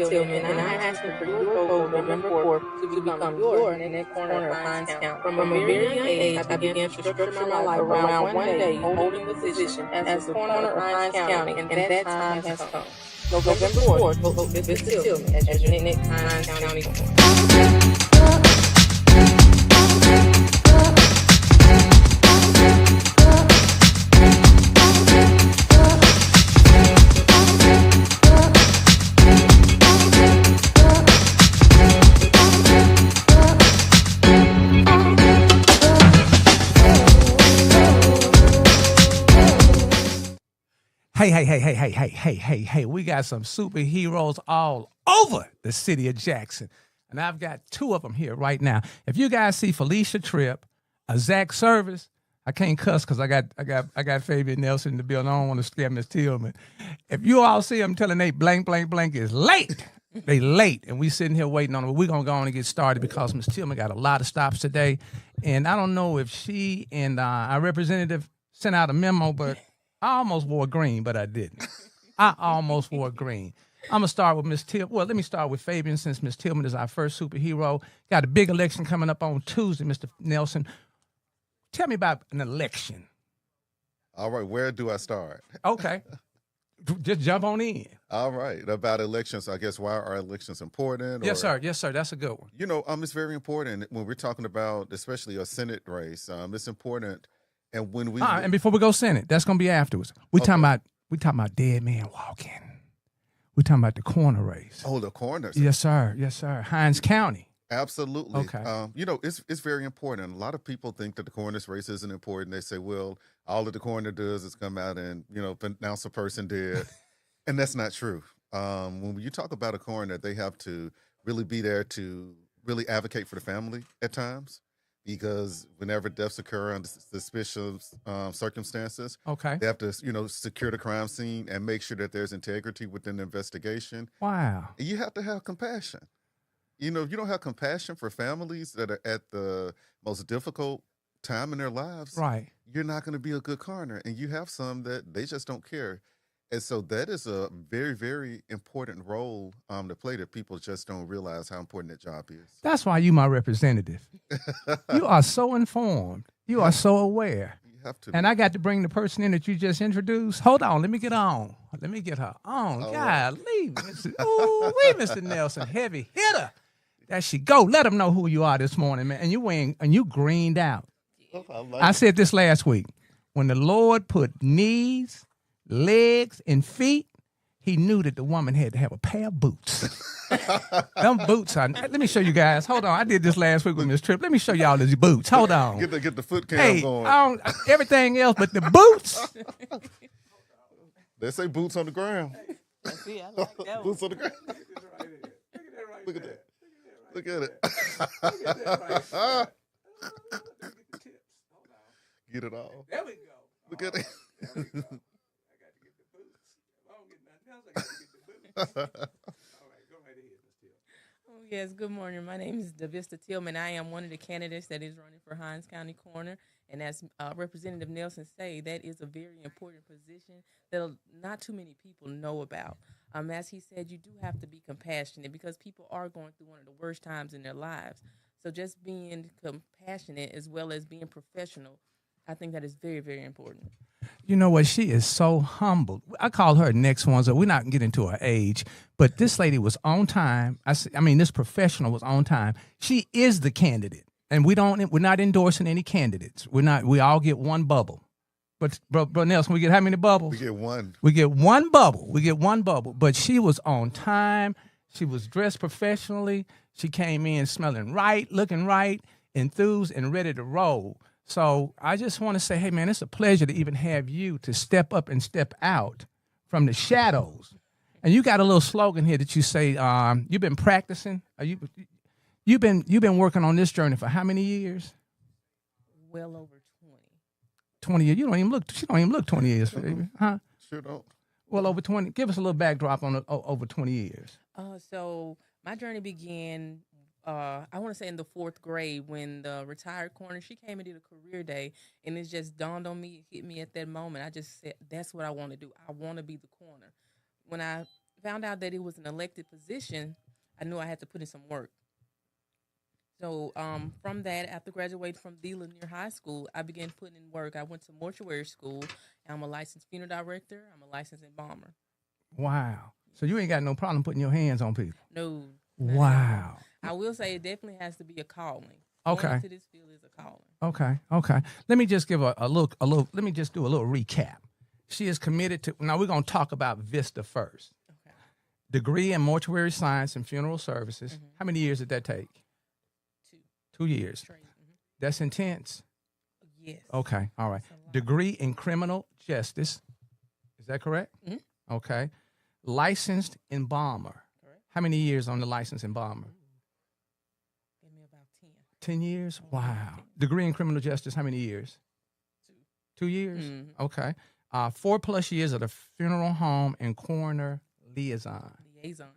Tillman, and I'm asking for your vote November 4th to become your next corner of Hines County. From a very young age, I began to structure my life around one day holding the position as the corner of Hines County, and that time has come. November 4th, vote DAVISTA Tillman as your next Hines County corner. Hey, we got some superheroes all over the city of Jackson. And I've got two of them here right now. If you guys see FELICIA, TRIPP, Zach SERVIS, I can't cuss because I got Fabian Nelson in the building. I don't want to scare Miss Tillman. If you all see them telling they blank is late. They late, and we sitting here waiting on them. We're going to go on and get started because Miss Tillman got a lot of stops today. And I don't know if she and our representative sent out a memo, but I almost wore green, but I didn't. I almost wore green. I'm going to start with Miss Tillman. Well, let me start with Fabian since Miss Tillman is our first superhero. Got a big election coming up on Tuesday, Mr. Nelson. Tell me about an election. All right, where do I start? Okay. Just jump on in. All right, about elections, I guess, why are elections important? Yes, sir. Yes, sir. That's a good one. You know, it's very important when we're talking about, especially a Senate race. It's important. And when we and before we go Senate, that's gonna be afterwards. We talking about dead man walking. We talking about the corner race. Oh, the corners. Yes, sir. Yes, sir. Hines County. Absolutely. Okay. You know, it's very important. A lot of people think that the coroner's race isn't important. They say, well, all that the coroner does is come out and, you know, announce a person dead. And that's not true. When you talk about a coroner, they have to really be there to really advocate for the family at times. Because whenever deaths occur under suspicious circumstances, okay, they have to, you know, secure the crime scene and make sure that there's integrity within the investigation. Wow. And you have to have compassion. You know, if you don't have compassion for families that are at the most difficult time in their lives, right, you're not going to be a good coroner. And you have some that they just don't care. And so that is a very, very important role to play that people just don't realize how important that job is. That's why you my representative. You are so informed. You are so aware. You have to. And I got to bring the person in that you just introduced. Hold on. Let me get on. Let me get her on. Oh, Golly. Mr. Nelson, heavy hitter. There she go. Let them know who you are this morning, man. And you greened out. I said this last week. When the Lord put knees, legs, and feet, he knew that the woman had to have a pair of boots. Them boots are, let me show you guys. Hold on. I did this last week with Miss Tripp. Let me show y'all these boots. Hold on. Get the foot cam going. I don't, everything else but the boots. They say boots on the ground. See, I like that one. Boots on the ground. Look at that. Look at it. Get it all. There we go. Look at it. All right, go right ahead, Ms. Tillman. Oh, yes, good morning. My name is DAVISTA Tillman. I am one of the candidates that is running for Hines County Coroner. And as Representative Nelson said, that is a very important position that not too many people know about. As he said, you do have to be compassionate because people are going through one of the worst times in their lives. So just being compassionate as well as being professional, I think that is very, very important. You know what? She is so humble. I call her next one, so we're not going to get into her age. But this lady was on time. I mean, this professional was on time. She is the candidate, and we're not endorsing any candidates. We all get one bubble. But bro Nelson, we get how many bubbles? We get one. We get one bubble. We get one bubble. But she was on time. She was dressed professionally. She came in smelling right, looking right, enthused, and ready to roll. So I just want to say, hey, man, it's a pleasure to even have you to step up and step out from the shadows. And you got a little slogan here that you say, you've been practicing. You've been working on this journey for how many years? Well over 20. 20 years. She don't even look 20 years, baby. Huh? Sure don't. Well, over 20. Give us a little backdrop on over 20 years. So my journey began, I want to say in the 4th grade when the retired coroner, she came and did a career day, and it just dawned on me, it hit me at that moment. I just said, that's what I want to do. I want to be the coroner. When I found out that it was an elected position, I knew I had to put in some work. So from that, after graduating from the Lanier High School, I began putting in work. I went to mortuary school. I'm a licensed funeral director. I'm a licensed embalmer. Wow. So you ain't got no problem putting your hands on people. No. Wow. I will say it definitely has to be a calling. Okay. Going into this field is a calling. Okay. Let me just give a look. Let me just do a little recap. She is committed to. Now we're gonna talk about VISTA first. Okay. Degree in mortuary science and funeral services. Mm-hmm. How many years did that take? 2 years. That's intense. Yes. Okay. All right. Degree in criminal justice. Is that correct? Mm-hmm. Okay. Licensed embalmer. Correct. How many years on the licensed embalmer? Give me about 10. 10 years? Wow. Degree in criminal justice, how many years? 2. 2 years? Mm-hmm. Okay. 4+ years of the funeral home and coroner liaison.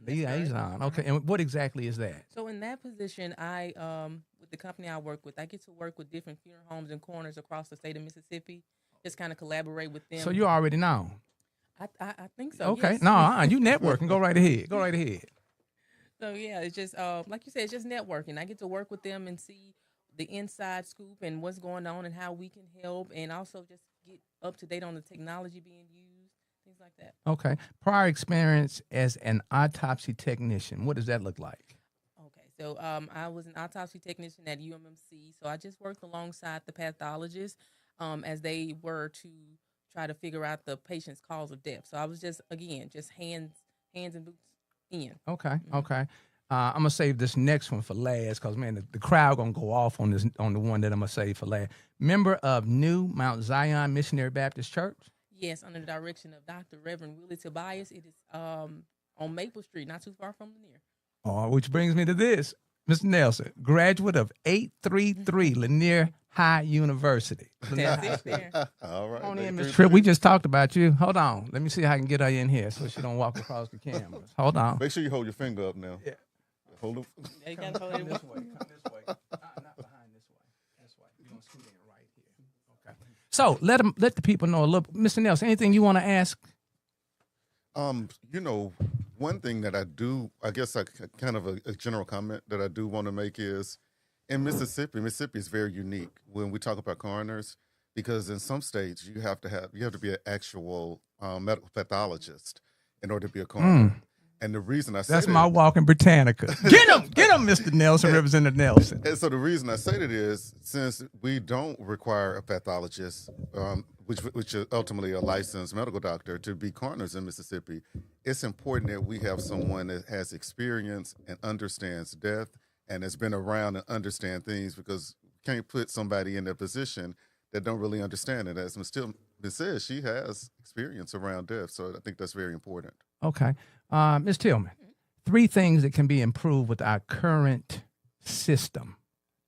Liaison. Okay. And what exactly is that? So in that position, I with the company I work with, I get to work with different funeral homes and coroners across the state of Mississippi. Just kind of collaborate with them. So you already know. I think so. Okay. Yes. No, you networking. Go right ahead. Go right ahead. So yeah, it's just like you said, it's just networking. I get to work with them and see the inside scoop and what's going on and how we can help, and also just get up to date on the technology being used, things like that. Okay. Prior experience as an autopsy technician. What does that look like? Okay, so I was an autopsy technician at UMMC, so I just worked alongside the pathologists as they were to try to figure out the patient's cause of death. So I was just hands and boots in. Okay. Okay. I'm gonna save this next one for last because man, the crowd gonna go off on the one that I'm gonna save for last. Member of New Mount Zion Missionary Baptist Church. Yes, under the direction of Dr. Reverend Willie Tobias. It is on Maple Street, not too far from Lanier. Oh, which brings me to this, Mr. Nelson, graduate of 833 Lanier High University. That's it there. All right. Come on in, Ms. Tripp. We just talked about you. Hold on. Let me see how I can get her in here so she don't walk across the cameras. Hold on. Make sure you hold your finger up now. Yeah. Hold it. Yeah, you gotta hold it This way. Come this way. Not behind this way. This way. You're going to scoot in right here. Okay. So let the people know a little. Mr. Nelson, anything you want to ask? One thing that I do, I guess kind of a general comment that I do want to make is in Mississippi is very unique when we talk about coroners, because in some states you have to be an actual medical pathologist in order to be a coroner. And the reason I say that's my walking Britannica. Get him, Mr. Nelson, Representative Nelson. And so the reason I say that is since we don't require a pathologist, which is ultimately a licensed medical doctor, to be coroners in Mississippi, it's important that we have someone that has experience and understands death and has been around and understand things, because we can't put somebody in their position that don't really understand it. As Ms. Tillman says, she has experience around death, so I think that's very important. Okay. Ms. Tillman, 3 things that can be improved with our current system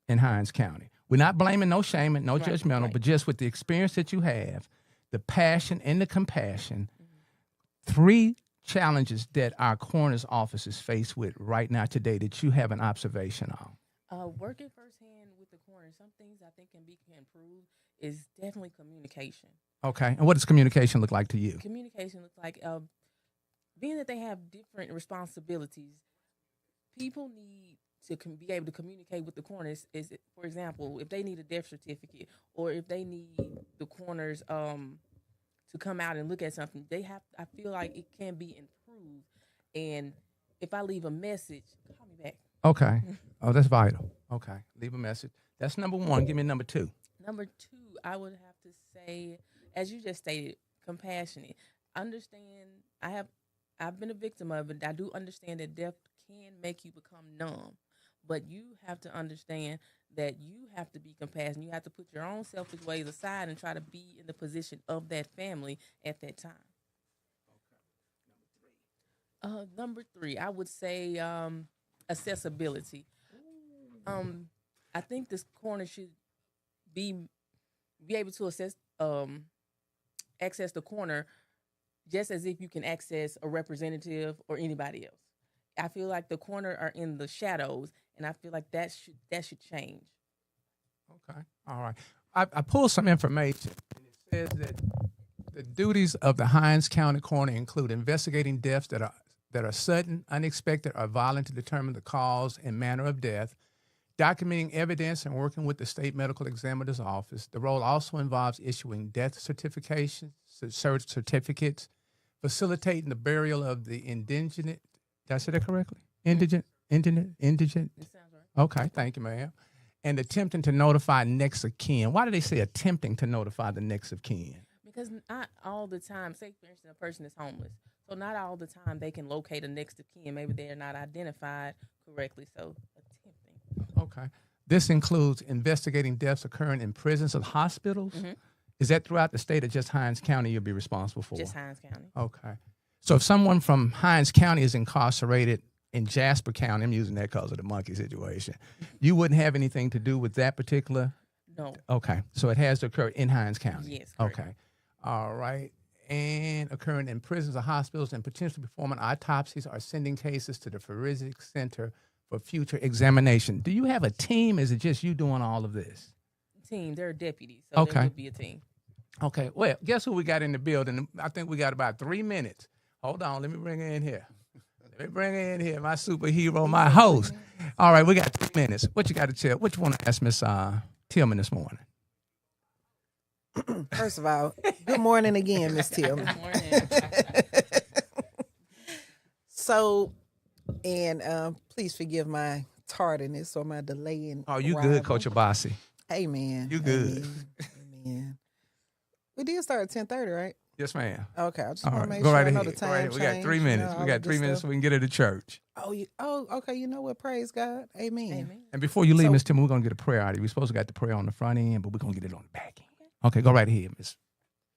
in Hinds County. We're not blaming, no shaming, no judgmental, but just with the experience that you have, the passion and the compassion, 3 challenges that our coroner's office is faced with right now today that you have an observation on. Working firsthand with the coroner, some things I think can be improved is definitely communication. Okay. And what does communication look like to you? Communication looks like being that they have different responsibilities, people need to be able to communicate with the coroners. For example, if they need a death certificate or if they need the coroners to come out and look at something, I feel like it can be improved. And if I leave a message, call me back. Okay. Oh, that's vital. Okay. Leave a message. That's number 1. Give me number 2. Number 2, I would have to say, as you just stated, compassionate. Understand, I've been a victim of it. I do understand that death can make you become numb, but you have to understand that you have to be compassionate. You have to put your own selfish ways aside and try to be in the position of that family at that time. Number 3, I would say accessibility. I think this coroner should be able to access the coroner just as if you can access a representative or anybody else. I feel like the coroner are in the shadows, and I feel like that should change. Okay. All right. I pulled some information, and it says that the duties of the Hinds County coroner include investigating deaths that are that are sudden, unexpected, or violent to determine the cause and manner of death, documenting evidence and working with the state medical examiner's office. The role also involves issuing death certificates, facilitating the burial of the indigent. Did I say that correctly? Indigent. It sounds right. Okay, thank you, ma'am. And attempting to notify next of kin. Why do they say attempting to notify the next of kin? Because not all the time, say for instance, a person is homeless. So not all the time they can locate a next of kin. Maybe they're not identified correctly. So attempting. Okay. This includes investigating deaths occurring in prisons and hospitals. Mm-hmm. Is that throughout the state or just Hinds County you'll be responsible for? Just Hinds County. Okay. So if someone from Hinds County is incarcerated in Jasper County, I'm using that because of the monkey situation, you wouldn't have anything to do with that particular? No. Okay. So it has to occur in Hinds County? Yes. Correct. Okay. All right. And occurring in prisons or hospitals and potentially performing autopsies or sending cases to the Forensic Center for future examination. Do you have a team? Is it just you doing all of this? Team. They're deputies. So Okay. There would be a team. Okay. Well, guess who we got in the building? I think we got about 3 minutes. Hold on. Let me bring her in here. My superhero, my host. All right, we got 3 minutes. What you got to tell? What you want to ask Miss Tillman this morning? First of all, good morning again, Miss Tillman. Good morning. So, and please forgive my tardiness or my delay in Oh, you arrival. good, Coach Abasi? Amen. You good. Amen. We did start at 10:30, right? Yes, ma'am. Okay, I just All want right, to make go sure right I know ahead. the Go time right ahead. We got 3 change, minutes. all We got that 3 good minutes so stuff. we can get her to church. Okay. You know what? Praise God. Amen. Amen. And before you leave, So- Miss Tillman, we're going to get a prayer out of you. We're supposed to get the prayer on the front end, but we're going to get it on the back end. Okay, go right ahead, Miss.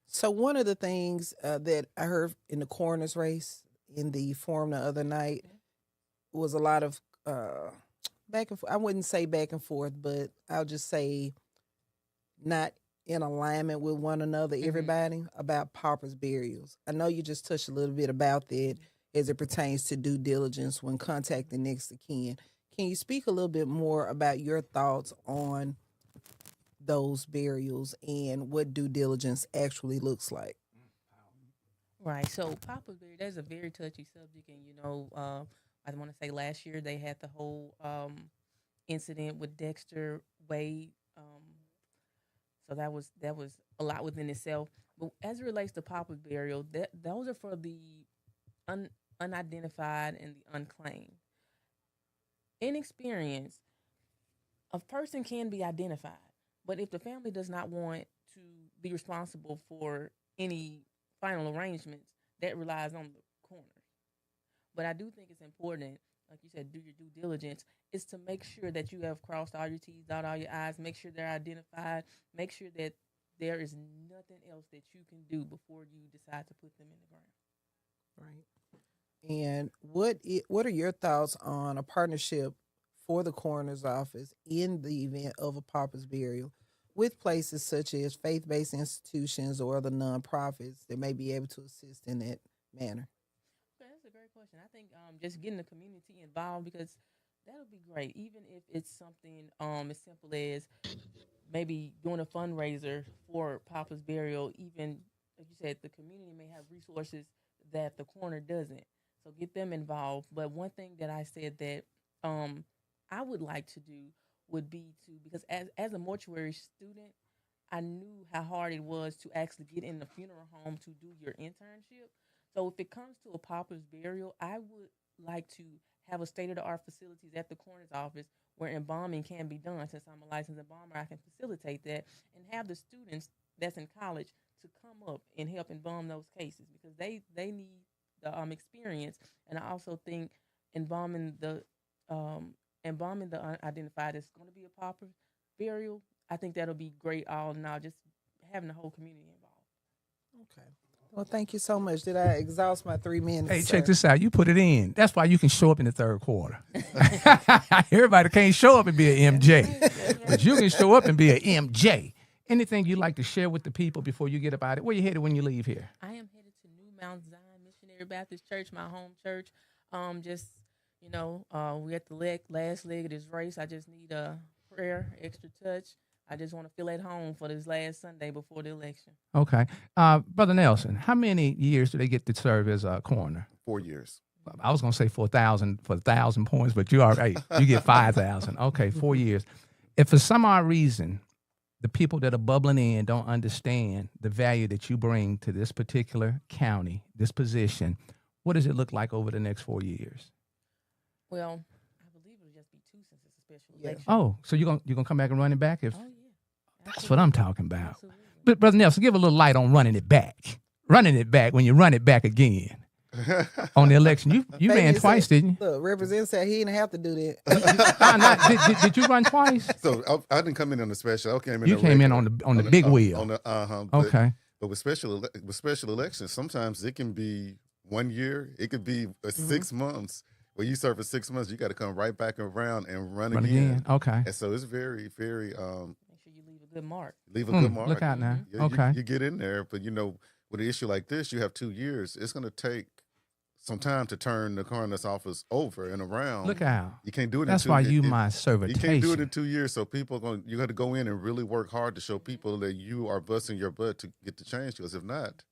So one of the things that I heard in the coroner's race in the forum the other night was a lot of back and forth. I wouldn't say back and forth, but I'll just say not in alignment with one another, everybody, about paupers burials. I know you just touched a little bit about that as it pertains to due diligence when contacting next of kin. Can you speak a little bit more about your thoughts on those burials and what due diligence actually looks like? Right. So Papa's burial, that's a very touchy subject. And, you know, I want to say last year they had the whole incident with Dexter Wade. So that was a lot within itself. But as it relates to Papa's burial, those are for the unidentified and the unclaimed. In experience, a person can be identified, but if the family does not want to be responsible for any final arrangements, that relies on the coroner. But I do think it's important, like you said, do your due diligence, is to make sure that you have crossed all your T's, dot all your I's, make sure they're identified, make sure that there is nothing else that you can do before you decide to put them in the ground. Right. And what are your thoughts on a partnership for the coroner's office in the event of a pauper's burial with places such as faith-based institutions or other nonprofits that may be able to assist in that manner? Okay, that's a great question. I think just getting the community involved, because that'll be great. Even if it's something as simple as maybe doing a fundraiser for Papa's burial. Even like you said, the community may have resources that the coroner doesn't. So get them involved. But one thing that I said that I would like to do would be to, because as a mortuary student, I knew how hard it was to actually get in the funeral home to do your internship. So if it comes to a pauper's burial, I would like to have a state-of-the-art facilities at the coroner's office where embalming can be done. Since I'm a licensed embalmer, I can facilitate that and have the students that's in college to come up and help embalm those cases, because they need the experience. And I also think embalming the unidentified is going to be a pauper burial. I think that'll be great all in all, just having the whole community involved. Okay. Well, thank you so much. Did I exhaust my 3 minutes? Hey, sir? check this out. You put it in. That's why you can show up in the third quarter. Everybody can't show up and be an MJ, but you can show up and be an MJ. Anything you'd like to share with the people before you get about it? Where you headed when you leave here? I am headed to New Mount Zion Missionary Baptist Church, my home church. We're at the last leg of this race. I just need a prayer, extra touch. I just want to feel at home for this last Sunday before the election. Okay. Brother Nelson, how many years do they get to serve as a coroner? 4 years. I was gonna say 4,000 for 1,000 points, but you are right. You get 5,000. Okay, 4 years. If for some odd reason the people that are bubbling in don't understand the value that you bring to this particular county, this position, what does it look like over the next 4 years? Well, I believe it'll just be 2 since it's a special election. Oh, so you're gonna come back and run it back? If Oh, yeah. that's what I'm talking about. Absolutely. But Brother Nelson, give a little light on running it back. Running it back when you run it back again on the election. You ran Fabian twice, said, didn't you? Look, Representative said he didn't have to do that. Did you run twice? So I didn't come in on the special. I came in. You came in on the big wheel. On the Okay. But with special elections, sometimes it can be 1 year. It could be 6 months. Where you serve for 6 months, you got to come right back around and run again. Okay. And so it's very, very. Make sure you leave a good mark. Leave a good mark. Look out now. You, Okay. You get in there, but with an issue like this, you have 2 years. It's going to take some time to turn the coroner's office over and around. Look out. You can't do it. That's in 2 why years. you my servant. You can't do it in 2 years. So you got to go in and really work hard to show people that you are busting your butt to get the change. Because if not,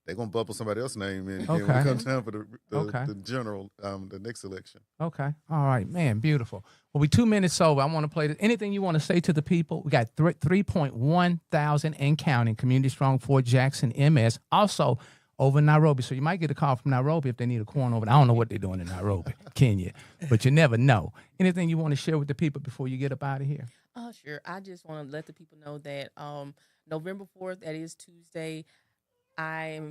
they're gonna bubble somebody else's name in again when it comes time for the general, the next election. Okay. All right, man. Beautiful. Well, we 2 minutes over. I want to play this. Anything you want to say to the people? We got 3.1 thousand and counting. Community Strong Fort Jackson MS. Also over in Nairobi. So you might get a call from Nairobi if they need a corner over there. I don't know what they're doing in Nairobi, Kenya, but you never know. Anything you want to share with the people before you get up out of here? Sure. I just want to let the people know that November 4th, that is Tuesday. I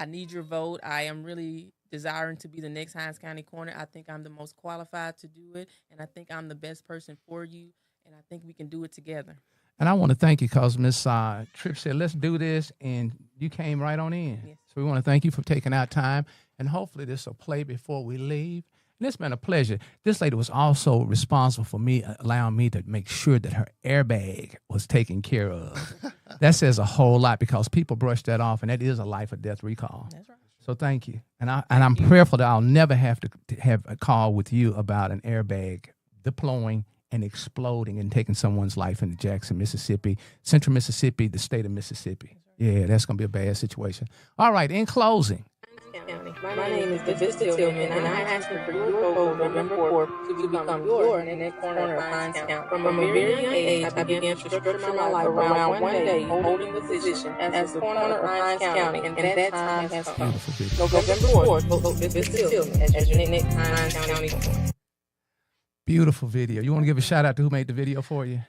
need your vote. I am really desiring to be the next Hinds County coroner. I think I'm the most qualified to do it, and I think I'm the best person for you, and I think we can do it together. And I want to thank you because Miss Tripp said, let's do this, and you came right on in. Yes. So we want to thank you for taking our time, and hopefully this will play before we leave. And it's been a pleasure. This lady was also responsible for me, allowing me to make sure that her airbag was taken care of. That says a whole lot because people brush that off, and that is a life or death recall. That's right. So thank you. And I'm prayerful that I'll never have to have a call with you about an airbag deploying and exploding and taking someone's life in Jackson, Mississippi, Central Mississippi, the state of Mississippi. Yeah, that's going to be a bad situation. All right, in closing. My name is DAVISTA TILLMAN, and I ask for your vote November 4th to become your next corner of Hinds County. From a very young age, I began to structure my life around one day holding the position as the corner of Hinds County, and that time has come. November 4th, vote DAVISTA TILLMAN as your next Hinds County coroner. Beautiful video. You want to give a shout out to who made the video for you?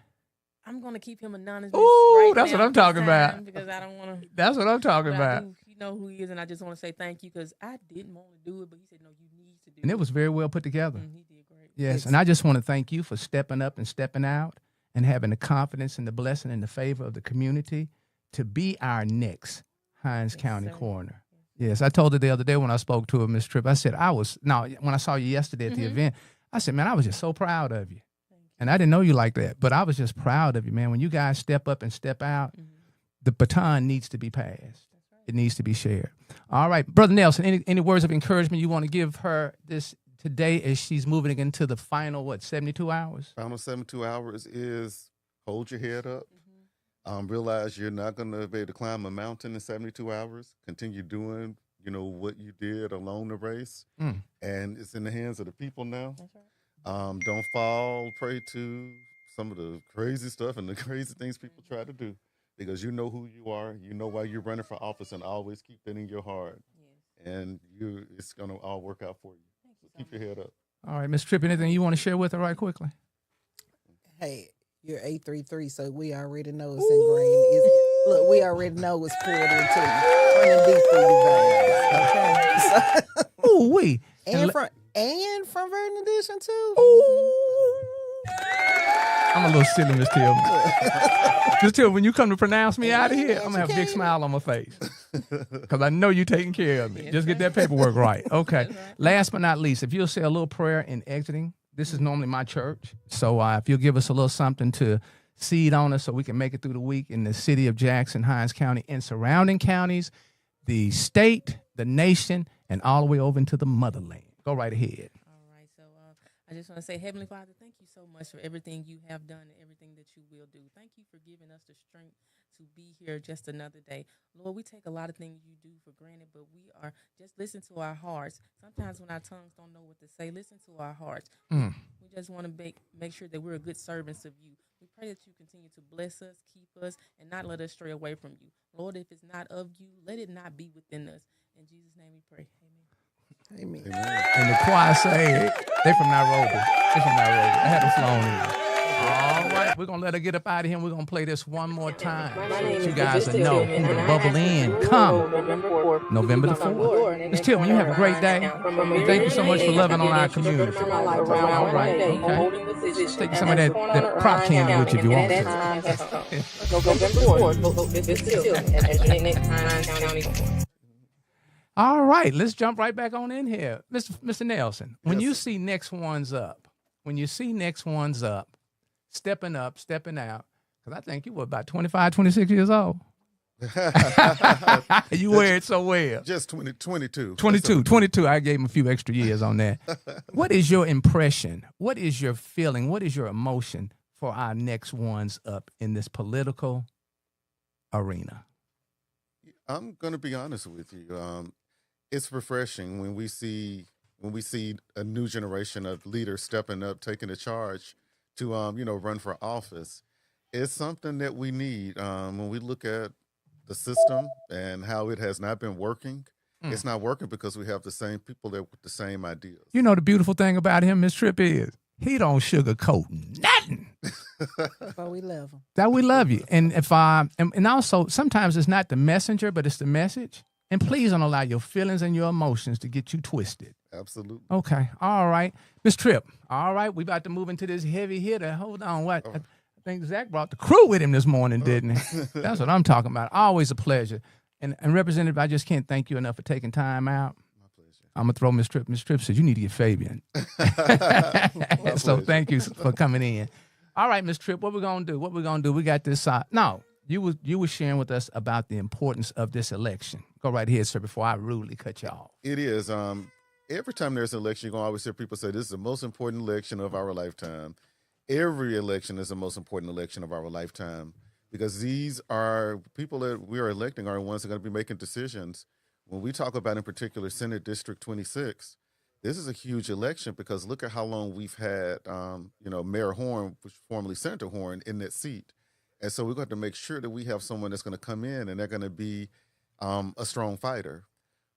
I'm going to keep him anonymous. Ooh, that's what I'm talking about. Because I don't want to. That's what I'm talking about. He know who he is, and I just want to say thank you because I didn't want to do it, but he said, no, you need to do it. And it was very well put together. He did great. Yes, and I just want to thank you for stepping up and stepping out and having the confidence and the blessing and the favor of the community to be our next Hinds County coroner. Yes, I told her the other day when I spoke to her, Miss Tripp, I said, when I saw you yesterday at the event, I said, man, I was just so proud of you. And I didn't know you like that, but I was just proud of you, man. When you guys step up and step out, the baton needs to be passed. It needs to be shared. All right, Brother Nelson, any words of encouragement you want to give her this today as she's moving into the final, 72 hours? Final 72 hours is hold your head up. Realize you're not going to be able to climb a mountain in 72 hours. Continue doing, what you did along the race. And it's in the hands of the people now. That's right. Don't fall prey to some of the crazy stuff and the crazy things people try to do. Because you know who you are, you know why you're running for office, and always keep that in your heart. Yes. And it's going to all work out for you. So keep your head up. All right, Ms. Tripp, anything you want to share with her right quickly? Hey, you're 833, so we already know it's ingrained. Look, we already know it's poured into you. Running deep through your veins. Okay. So, Ooh, wee. and from Verdant Edition too. Ooh. I'm a little silly, Miss Tillman. Miss Tillman, when you come to pronounce me out of here, I'm going to have a big smile on my face. Because I know you're taking care of me. Just get that paperwork right. Okay. Last but not least, if you'll say a little prayer in exiting, this is normally my church. So if you'll give us a little something to seed on us so we can make it through the week in the city of Jackson, Hinds County, and surrounding counties, the state, the nation, and all the way over into the motherland. Go right ahead. I just want to say, Heavenly Father, thank you so much for everything you have done and everything that you will do. Thank you for giving us the strength to be here just another day. Lord, we take a lot of things you do for granted, but we are just listen to our hearts. Sometimes when our tongues don't know what to say, listen to our hearts. We just want to make sure that we're good servants of you. We pray that you continue to bless us, keep us, and not let us stray away from you. Lord, if it's not of you, let it not be within us. In Jesus' name we pray. Amen. Amen. And the choir say they from Nairobi. They from Nairobi. I had them flown in. All right, we're going to let her get up out of here, and we're going to play this one more time so that you guys will know who the bubble in come November the 4th. Ms. Tillman, you have a great day. And thank you so much for loving on our community. All right, okay. Take some of that prop candy with you if you want to. November 4th, vote DAVISTA TILLMAN as your next Hines County. All right, let's jump right back on in here. Mr. Nelson, when you see next ones up, stepping up, stepping out, because I think you were about 25, 26 years old. You wear it so well. Just 22. 22. I gave him a few extra years on that. What is your impression? What is your feeling? What is your emotion for our next ones up in this political arena? I'm going to be honest with you. It's refreshing when we see a new generation of leaders stepping up, taking the charge to run for office. It's something that we need. When we look at the system and how it has not been working, it's not working because we have the same people there with the same ideas. You know the beautiful thing about him, Miss Tripp, is he don't sugarcoat nothing. That's why we love him. That we love you. And if and also sometimes it's not the messenger, but it's the message. And please don't allow your feelings and your emotions to get you twisted. Absolutely. Okay. All right. Miss Tripp. All right. We about to move into this heavy hitter. Hold on. What? I think Zach brought the crew with him this morning, didn't he? That's what I'm talking about. Always a pleasure. And Representative, I just can't thank you enough for taking time out. My pleasure. I'm going to throw Miss Tripp. Miss Tripp says you need to get Fabian. So thank you for coming in. All right, Miss Tripp, what we're going to do? We got this. No, you were sharing with us about the importance of this election. Go right ahead, sir, before I rudely cut you off. It is. Every time there's an election, you're going to always hear people say this is the most important election of our lifetime. Every election is the most important election of our lifetime because these are people that we are electing are the ones that are going to be making decisions. When we talk about, in particular, Senate District 26, this is a huge election because look at how long we've had, Mayor Horn, which formerly Senator Horn, in that seat. And so we're going to make sure that we have someone that's going to come in and they're going to be a strong fighter.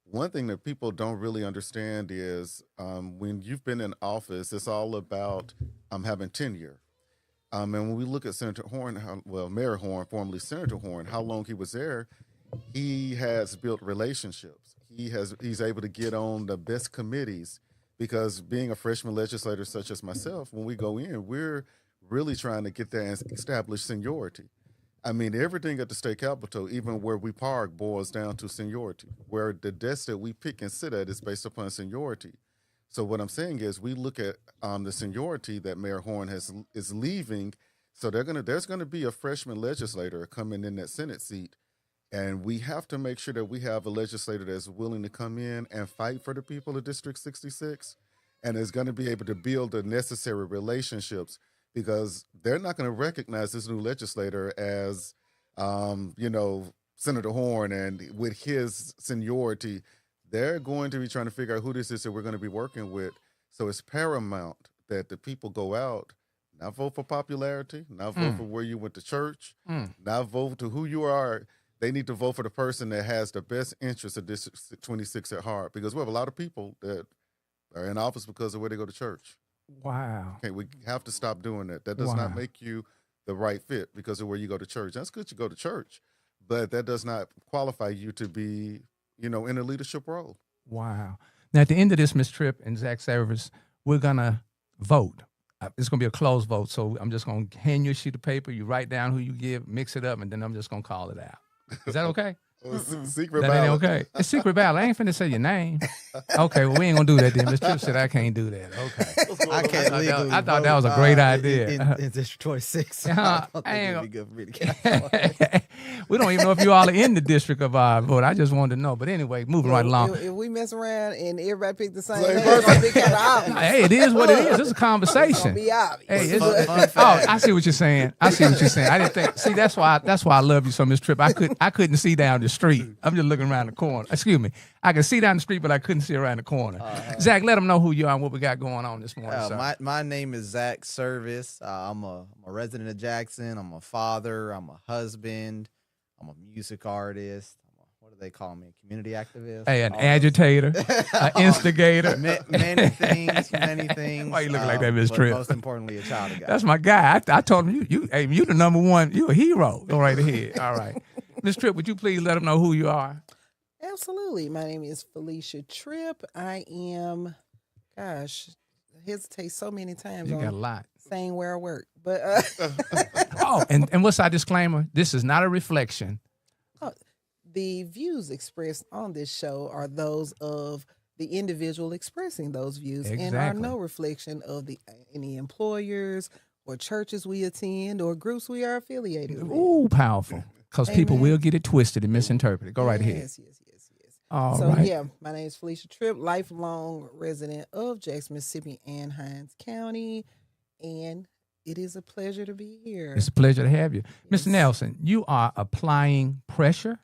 One thing that people don't really understand is when you've been in office, it's all about having tenure. And when we look at Senator Horn, Mayor Horn, formerly Senator Horn, how long he was there, he has built relationships. He's able to get on the best committees because being a freshman legislator such as myself, when we go in, we're really trying to get there and establish seniority. I mean, everything at the state capitol, even where we park, boils down to seniority, where the desk that we pick and sit at is based upon seniority. So what I'm saying is we look at the seniority that Mayor Horn is leaving. So there's going to be a freshman legislator coming in that Senate seat. And we have to make sure that we have a legislator that's willing to come in and fight for the people of District 66 and is going to be able to build the necessary relationships because they're not going to recognize this new legislator as, Senator Horn, and with his seniority, they're going to be trying to figure out who this is that we're going to be working with. So it's paramount that the people go out, not vote for popularity, not vote for where you went to church, not vote to who you are. They need to vote for the person that has the best interest of District 26 at heart because we have a lot of people that are in office because of where they go to church. Wow. Okay, we have to stop doing that. That does not make you the right fit because of where you go to church. That's good you go to church, but that does not qualify you to be, in a leadership role. Wow. Now, at the end of this, Ms. Tripp and Zach Service, we're going to vote. It's going to be a closed vote, so I'm just going to hand you a sheet of paper. You write down who you give, mix it up, and then I'm just going to call it out. Is that okay? Secret that ballot. Ain't okay. It's secret ballot. I ain't finna say your name. Okay, well, we ain't gonna do that then. Ms. Tripp said I can't do that. Okay. I can't legally I thought that was a great idea. In District 26. I I don't think ain't it'd be good for me to get We don't even know if you all are in the district of our vote. I just wanted to know. But anyway, moving right along. If we mess around and everybody pick the same name, it's gonna be kind of obvious. Hey, it is what it is. It's a It's conversation. gonna be obvious. Hey, Fun fact. I see what you're saying. I didn't think. See, that's why I love you so, Miss Tripp. I couldn't see down the street. I'm just looking around the corner. Excuse me. I could see down the street, but I couldn't see around the corner. Zach, let them know who you are and what we got going on this morning. Sir. My name is Zach Service. I'm a resident of Jackson. I'm a father. I'm a husband. I'm a music artist. What do they call me? A community activist. Hey, an agitator, an instigator. Many things. Why you looking like that, Miss but Tripp? Most importantly, a child of God. That's my guy. I told him you the number one. You a hero. Go right ahead. All right, Miss Tripp, would you please let them know who you are? Absolutely. My name is Felicia Tripp. I am, gosh, I hesitate so many times You on got a lot. saying where I work. But Oh, and what's our disclaimer? This is not a reflection. the views expressed on this show are those of the individual expressing those views and are Exactly. no reflection of any employers or churches we attend or groups we are affiliated with. Ooh, powerful. Because people Amen. will get it twisted and misinterpreted. Go right ahead. Yes. All So right. yeah, my name is Felicia Tripp, lifelong resident of Jackson, Mississippi and Hinds County, and it is a pleasure to be here. It's a pleasure to have you. Yes. Mr. Nelson, you are applying pressure.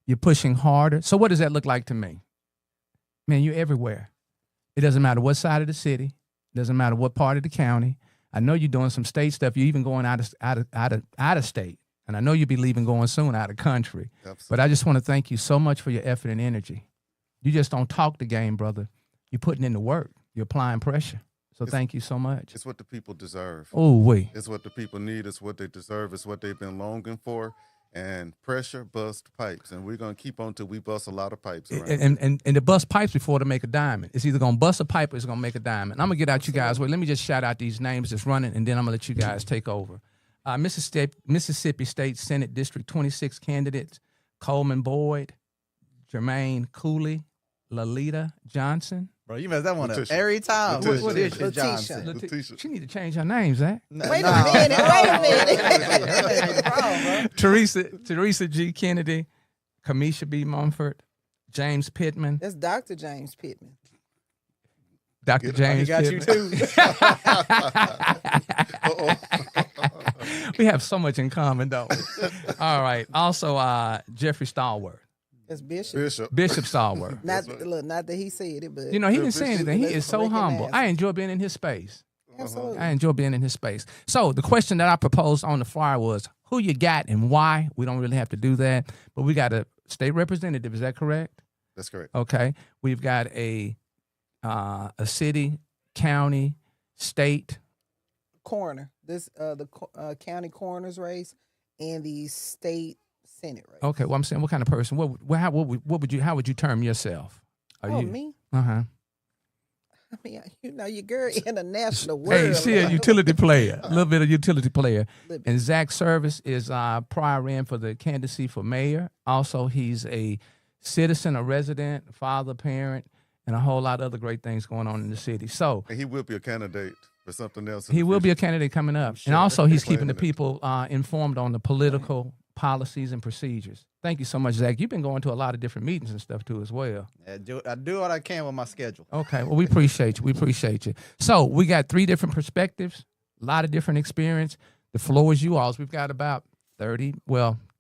You're pushing harder. So what does that look like to me? Man, you're everywhere. It doesn't matter what side of the city. It doesn't matter what part of the county. I know you're doing some state stuff. You're even going out of state. And I know you'll be leaving going soon out of country. Absolutely. But I just want to thank you so much for your effort and energy. You just don't talk the game, brother. You're putting in the work. You're applying pressure. So thank you so much. It's what the people deserve. Oh, wait. It's what the people need. It's what they deserve. It's what they've been longing for. And pressure bust pipes. And we're going to keep on till we bust a lot of pipes around. And the bust pipes before to make a diamond. It's either going to bust a pipe or it's going to make a diamond. I'm going to get out you guys. Wait, let me just shout out these names that's running, and then I'm going to let you guys take over. Mississippi State Senate District 26 candidates, Coleman Boyd, Jermaine Cooley, Lalita Johnson. Bro, you mess that one up Letitia. every time. Letitia. Letitia Letitia. Johnson. Letitia. She need to change her name, Zach. Wait a minute. That ain't the problem, bro. Teresa G. Kennedy, Kamisha B. Mumford, James Pittman, That's Dr. James Pittman. Dr. He James He got you Pittman. too. We have so much in common, don't we? All right. Also, Jeffrey Stallworth, That's Bishop. Bishop Stallworth. Not that he said it, but You know, he didn't say anything. He Let's is so recognize humble. him. I enjoy being in his space. absolutely. I enjoy being in his space. So the question that I proposed on the flyer was, who you got and why? We don't really have to do that, but we got a state representative. Is that correct? That's correct. Okay. We've got a city, county, state. Coroner. This county coroner's race and the state senate race. Okay. Well, I'm saying, what kind of person? How would you term yourself? Me? Uh-huh. I mean, your girl in a national world. Hey, she a utility player, a little bit of utility player. Little bit. And Zach Service is prior in for the candidacy for mayor. Also, he's a citizen, a resident, father, parent, and a whole lot of other great things going on in the city. So And he will be a candidate for something else. in he the will be a future. candidate coming up. Sure. And also, he's keeping the Claiming it. people informed on the political policies and procedures. Thank you so much, Zach. You've been going to a lot of different meetings and stuff, too, as well. I do what I can with my schedule. Okay. Well, we appreciate you. We appreciate you. So we got 3 different perspectives, a lot of different experience. The floor is you all's. We've got about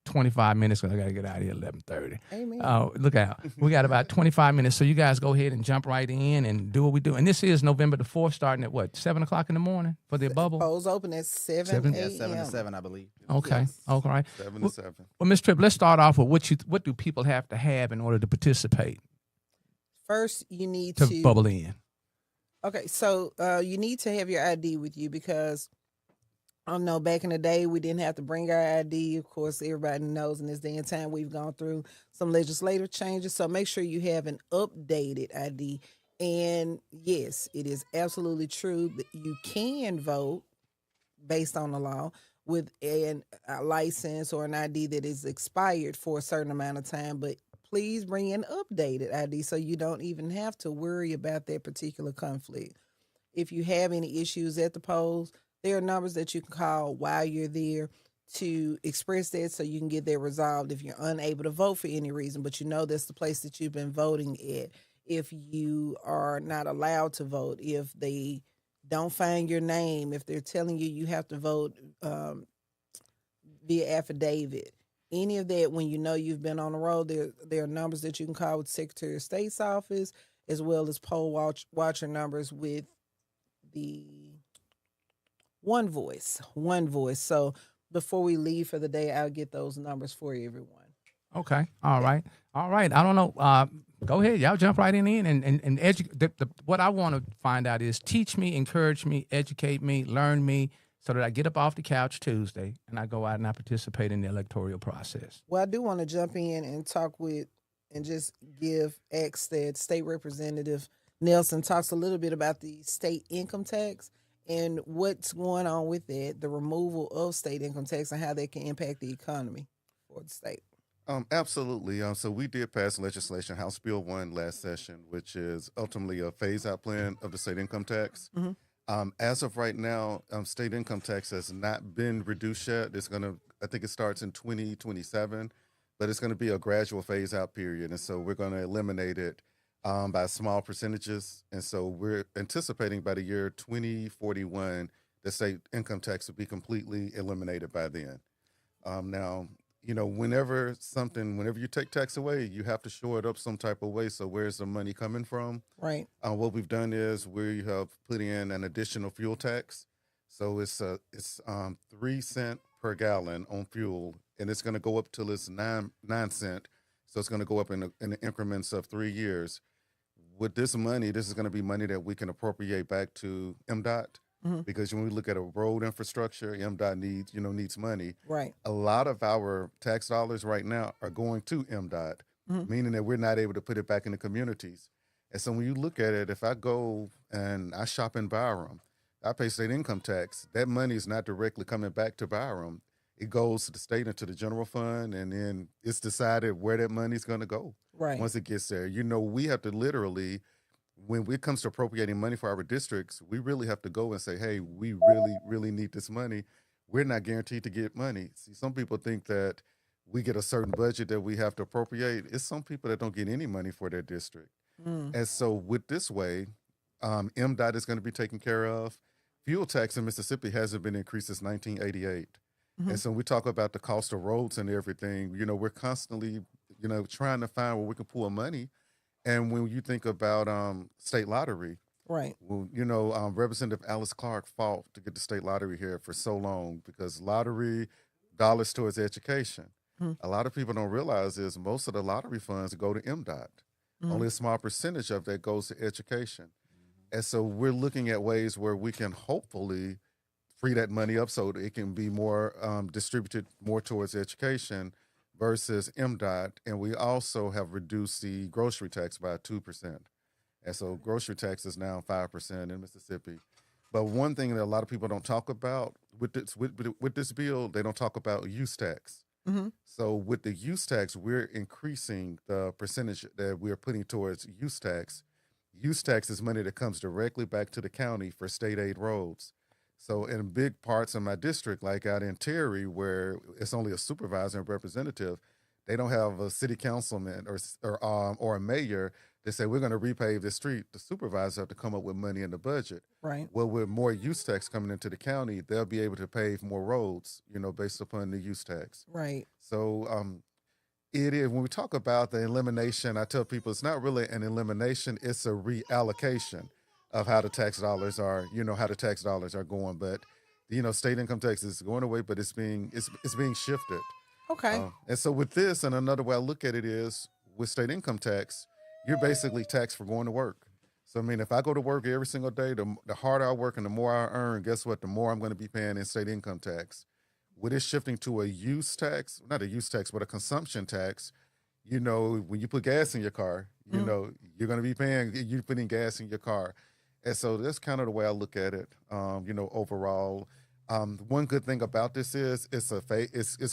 25 minutes because I got to get out of here at 11:30. Amen. Look out. We got about 25 minutes. So you guys go ahead and jump right in and do what we do. And this is November the 4th, starting at what, 7 o'clock in the morning for the bubble? Polls open at 7 7? Yeah, a.m. 7 to 7, I believe. Okay. Yes. All right. 7 to 7. Well, Ms. Tripp, let's start off with what do people have to have in order to participate First, you need to to bubble in? Okay, so you need to have your ID with you because I know back in the day we didn't have to bring our ID. Of course, everybody knows in this day and time we've gone through some legislative changes. So make sure you have an updated ID. And yes, it is absolutely true that you can vote based on the law with a license or an ID that is expired for a certain amount of time. But please bring an updated ID so you don't even have to worry about that particular conflict. If you have any issues at the polls, there are numbers that you can call while you're there to express that so you can get that resolved if you're unable to vote for any reason, but you know that's the place that you've been voting at. If you are not allowed to vote, if they don't find your name, if they're telling you you have to vote via affidavit, any of that, when you know you've been on the road, there are numbers that you can call with Secretary of State's office, as well as poll watcher numbers with the One Voice. So before we leave for the day, I'll get those numbers for everyone. Okay. All right. I don't know. Go ahead. Y'all jump right in and educate. What I want to find out is teach me, encourage me, educate me, learn me, so that I get up off the couch Tuesday and I go out and I participate in the electoral process. Well, I do want to jump in and talk with and just ask that State Representative Nelson talks a little bit about the state income tax and what's going on with that, the removal of state income tax and how that can impact the economy for the state. Absolutely. So we did pass legislation, House Bill 1 last session, which is ultimately a phase-out plan of the state income tax. Mm-hmm. As of right now, state income tax has not been reduced yet. I think it starts in 2027, but it's going to be a gradual phase-out period. And so we're going to eliminate it by small percentages. And so we're anticipating by the year 2041, the state income tax will be completely eliminated by then. Now, whenever you take tax away, you have to shore it up some type of way. So where's the money coming from? Right. What we've done is we have put in an additional fuel tax. So it's 3 cents per gallon on fuel, and it's going to go up till it's 9 cents. So it's going to go up in increments of 3 years. With this money, this is going to be money that we can appropriate back to MDOT. Mm-hmm. Because when we look at a road infrastructure, MDOT needs money. Right. A lot of our tax dollars right now are going to MDOT, meaning that we're not able to put it back in the communities. And so when you look at it, if I go and I shop in Byram, I pay state income tax. That money is not directly coming back to Byram. It goes to the state and to the general fund, and then it's decided where that money is going to go. Right. Once it gets there. We have to literally, when it comes to appropriating money for our districts, we really have to go and say, hey, we really, really need this money. We're not guaranteed to get money. See, some people think that we get a certain budget that we have to appropriate. It's some people that don't get any money for their district. And so with this way, MDOT is going to be taken care of. Fuel tax in Mississippi hasn't been increased since 1988. And so when we talk about the cost of roads and everything, we're constantly, trying to find where we can pull money. And when you think about state lottery, right? Well, Representative Alice Clark fought to get the state lottery here for so long because lottery dollars towards education. A lot of people don't realize is most of the lottery funds go to MDOT. Only a small percentage of that goes to education. And so we're looking at ways where we can hopefully free that money up so that it can be more distributed more towards education versus MDOT, and we also have reduced the grocery tax by 2%. And so grocery tax is now 5% in Mississippi. But one thing that a lot of people don't talk about with this bill, they don't talk about use tax. So with the use tax, we're increasing the percentage that we're putting towards use tax. Use tax is money that comes directly back to the county for state aid roads. So in big parts of my district, like out in Terry, where it's only a supervisor and representative, they don't have a city councilman or a mayor that say, we're going to repave this street. The supervisor have to come up with money in the budget. Right. Well, with more use tax coming into the county, they'll be able to pave more roads, based upon the use tax. Right. So it is, when we talk about the elimination, I tell people it's not really an elimination, it's a reallocation of how the tax dollars are, going. But, state income tax is going away, but it's being shifted. Okay. And so with this, and another way I look at it is, with state income tax, you're basically taxed for going to work. So, if I go to work every single day, the harder I work and the more I earn, guess what? The more I'm going to be paying in state income tax. With it shifting to a use tax, not a use tax, but a consumption tax, when you put gas in your car, you're going to be you're putting gas in your car. And so that's kind of the way I look at it, overall. One good thing about this is it's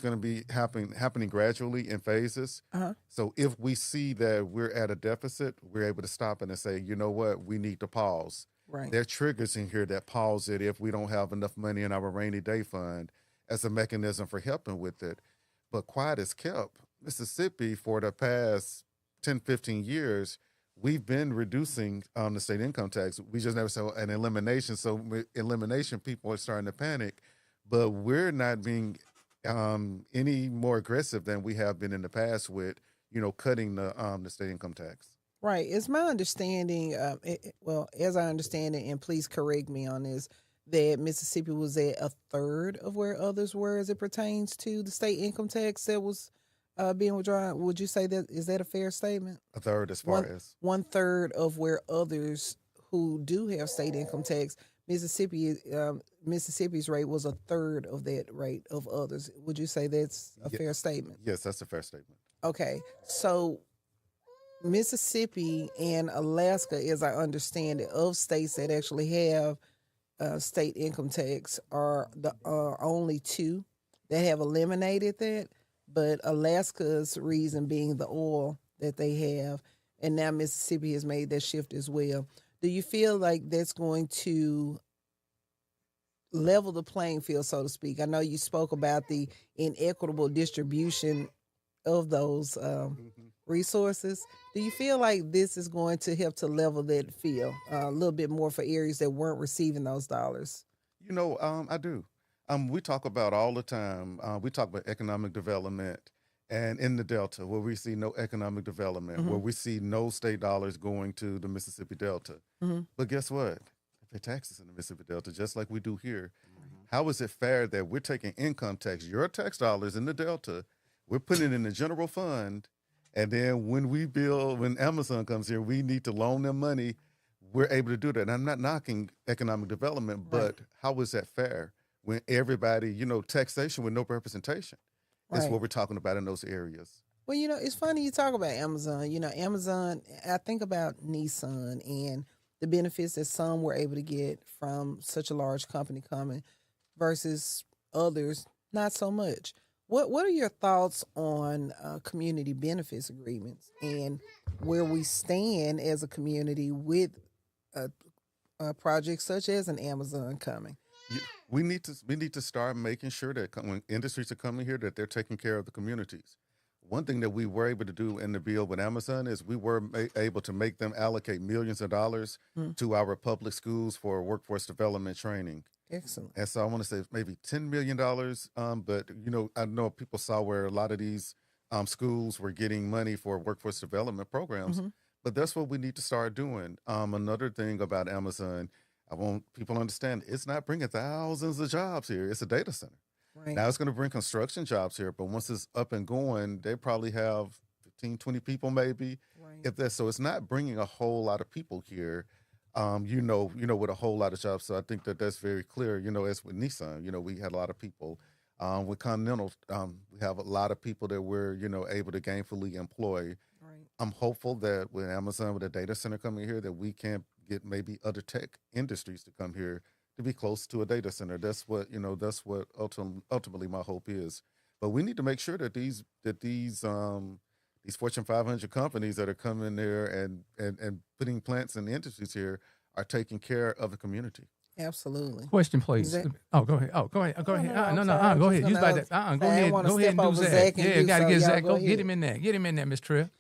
going to be happening gradually in phases. So if we see that we're at a deficit, we're able to stop it and say, you know what, we need to pause. Right. There are triggers in here that pause it if we don't have enough money in our rainy day fund. as a mechanism for helping with it. But quiet is kept. Mississippi, for the past 10, 15 years, we've been reducing the state income tax. We just never saw an elimination. So with elimination, people are starting to panic. But we're not being any more aggressive than we have been in the past with, cutting the state income tax. Right. It's my understanding, well, as I understand it, and please correct me on this, that Mississippi was at a third of where others were as it pertains to the state income tax that was being withdrawn. Would you say that is that a fair statement? A third as far as? 1/3 of where others who do have state income tax, Mississippi's rate was a third of that rate of others. Would you say that's a fair statement? Yes, that's a fair statement. Okay. So Mississippi and Alaska, as I understand it, of states that actually have state income tax, are the only two that have eliminated that. But Alaska's reason being the oil that they have, and now Mississippi has made that shift as well. Do you feel like that's going to level the playing field, so to speak? I know you spoke about the inequitable distribution of those resources. Do you feel like this is going to help to level that field a little bit more for areas that weren't receiving those dollars? I do. We talk about all the time, we talk about economic development, and in the Delta, where we see no economic development, where we see no state dollars going to the Mississippi Delta. But guess what? They pay taxes in the Mississippi Delta, just like we do here. How is it fair that we're taking income tax, your tax dollars in the Delta, we're putting it in the general fund, and then when Amazon comes here, we need to loan them money, we're able to do that. And I'm not knocking economic development, but how is that fair? When everybody, taxation with no representation is what we're talking about in those areas. Well, it's funny you talk about Amazon. Amazon, I think about Nissan and the benefits that some were able to get from such a large company coming versus others, not so much. What are your thoughts on community benefits agreements and where we stand as a community with projects such as an Amazon coming? We need to start making sure that when industries are coming here, that they're taking care of the communities. One thing that we were able to do in the bill with Amazon is we were able to make them allocate millions of dollars to our public schools for workforce development training. Excellent. And so I want to say maybe $10 million. But, I know people saw where a lot of these schools were getting money for workforce development programs. But that's what we need to start doing. Another thing about Amazon, I want people to understand, it's not bringing thousands of jobs here. It's a data center. Right. Now it's going to bring construction jobs here, but once it's up and going, they probably have 15, 20 people maybe. Right. If that's so, it's not bringing a whole lot of people here. With a whole lot of jobs. So I think that's very clear. As with Nissan, we had a lot of people. With Continental, we have a lot of people that we're, able to gainfully employ. Right. I'm hopeful that with Amazon, with a data center coming here, that we can get maybe other tech industries to come here to be close to a data center. That's what ultimately my hope is. But we need to make sure that these Fortune 500 companies that are coming there and putting plants and industries here are taking care of the community. Absolutely. Question, please. Go ahead. Go ahead. No, go ahead. sorry, Go ahead. just Use by gonna- that. Go I ahead. wanna Go ahead step and do over Zach. Zach and Yeah, you, gotta so get y'all Zach. go Go ahead. get him in there. Get him in there, Miss Tripp.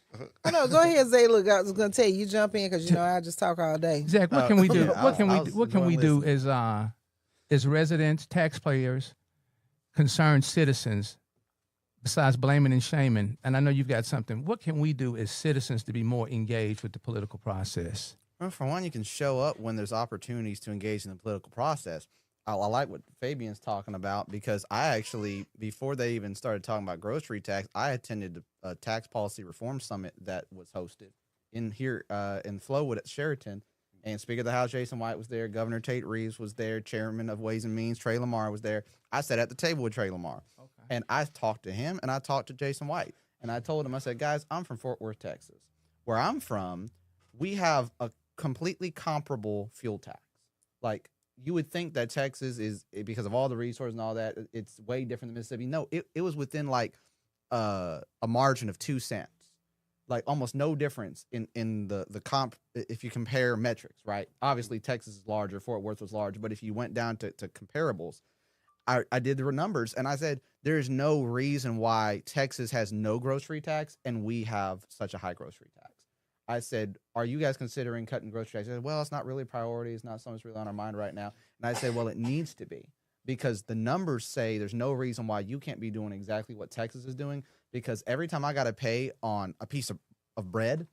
Oh, no, go ahead, Zay. Look, I was going to tell you jump in because, I just talk all day. Zach, what can we do? yeah, What can I we was what can we enjoying do as residents, taxpayers, concerned citizens, besides blaming and shaming? And I know you've got something. What can we do as citizens to be more engaged with the political process? Well, for one, you can show up when there's opportunities to engage in the political process. I like what Fabian's talking about because I actually, before they even started talking about grocery tax, I attended a tax policy reform summit that was hosted in Flowood at Sheraton. And Speaker of the House Jason White was there. Governor Tate Reeves was there. Chairman of Ways and Means Trey Lamar was there. I sat at the table with Trey Lamar. Okay. And I talked to him and I talked to Jason White. And I told him, I said, guys, I'm from Fort Worth, Texas. Where I'm from, we have a completely comparable fuel tax. Like, you would think that Texas is, because of all the resources and all that, it's way different than Mississippi. No, it was within like a margin of 2 cents. Like almost no difference in the comp if you compare metrics, right? Obviously, Texas is larger, Fort Worth was larger, but if you went down to comparables, I did the numbers, and I said, there's no reason why Texas has no grocery tax and we have such a high grocery tax. I said, are you guys considering cutting grocery tax? They said, well, it's not really a priority. It's not something that's really on our mind right now. And I said, well, it needs to be, because the numbers say there's no reason why you can't be doing exactly what Texas is doing, because every time I got to pay on a piece of bread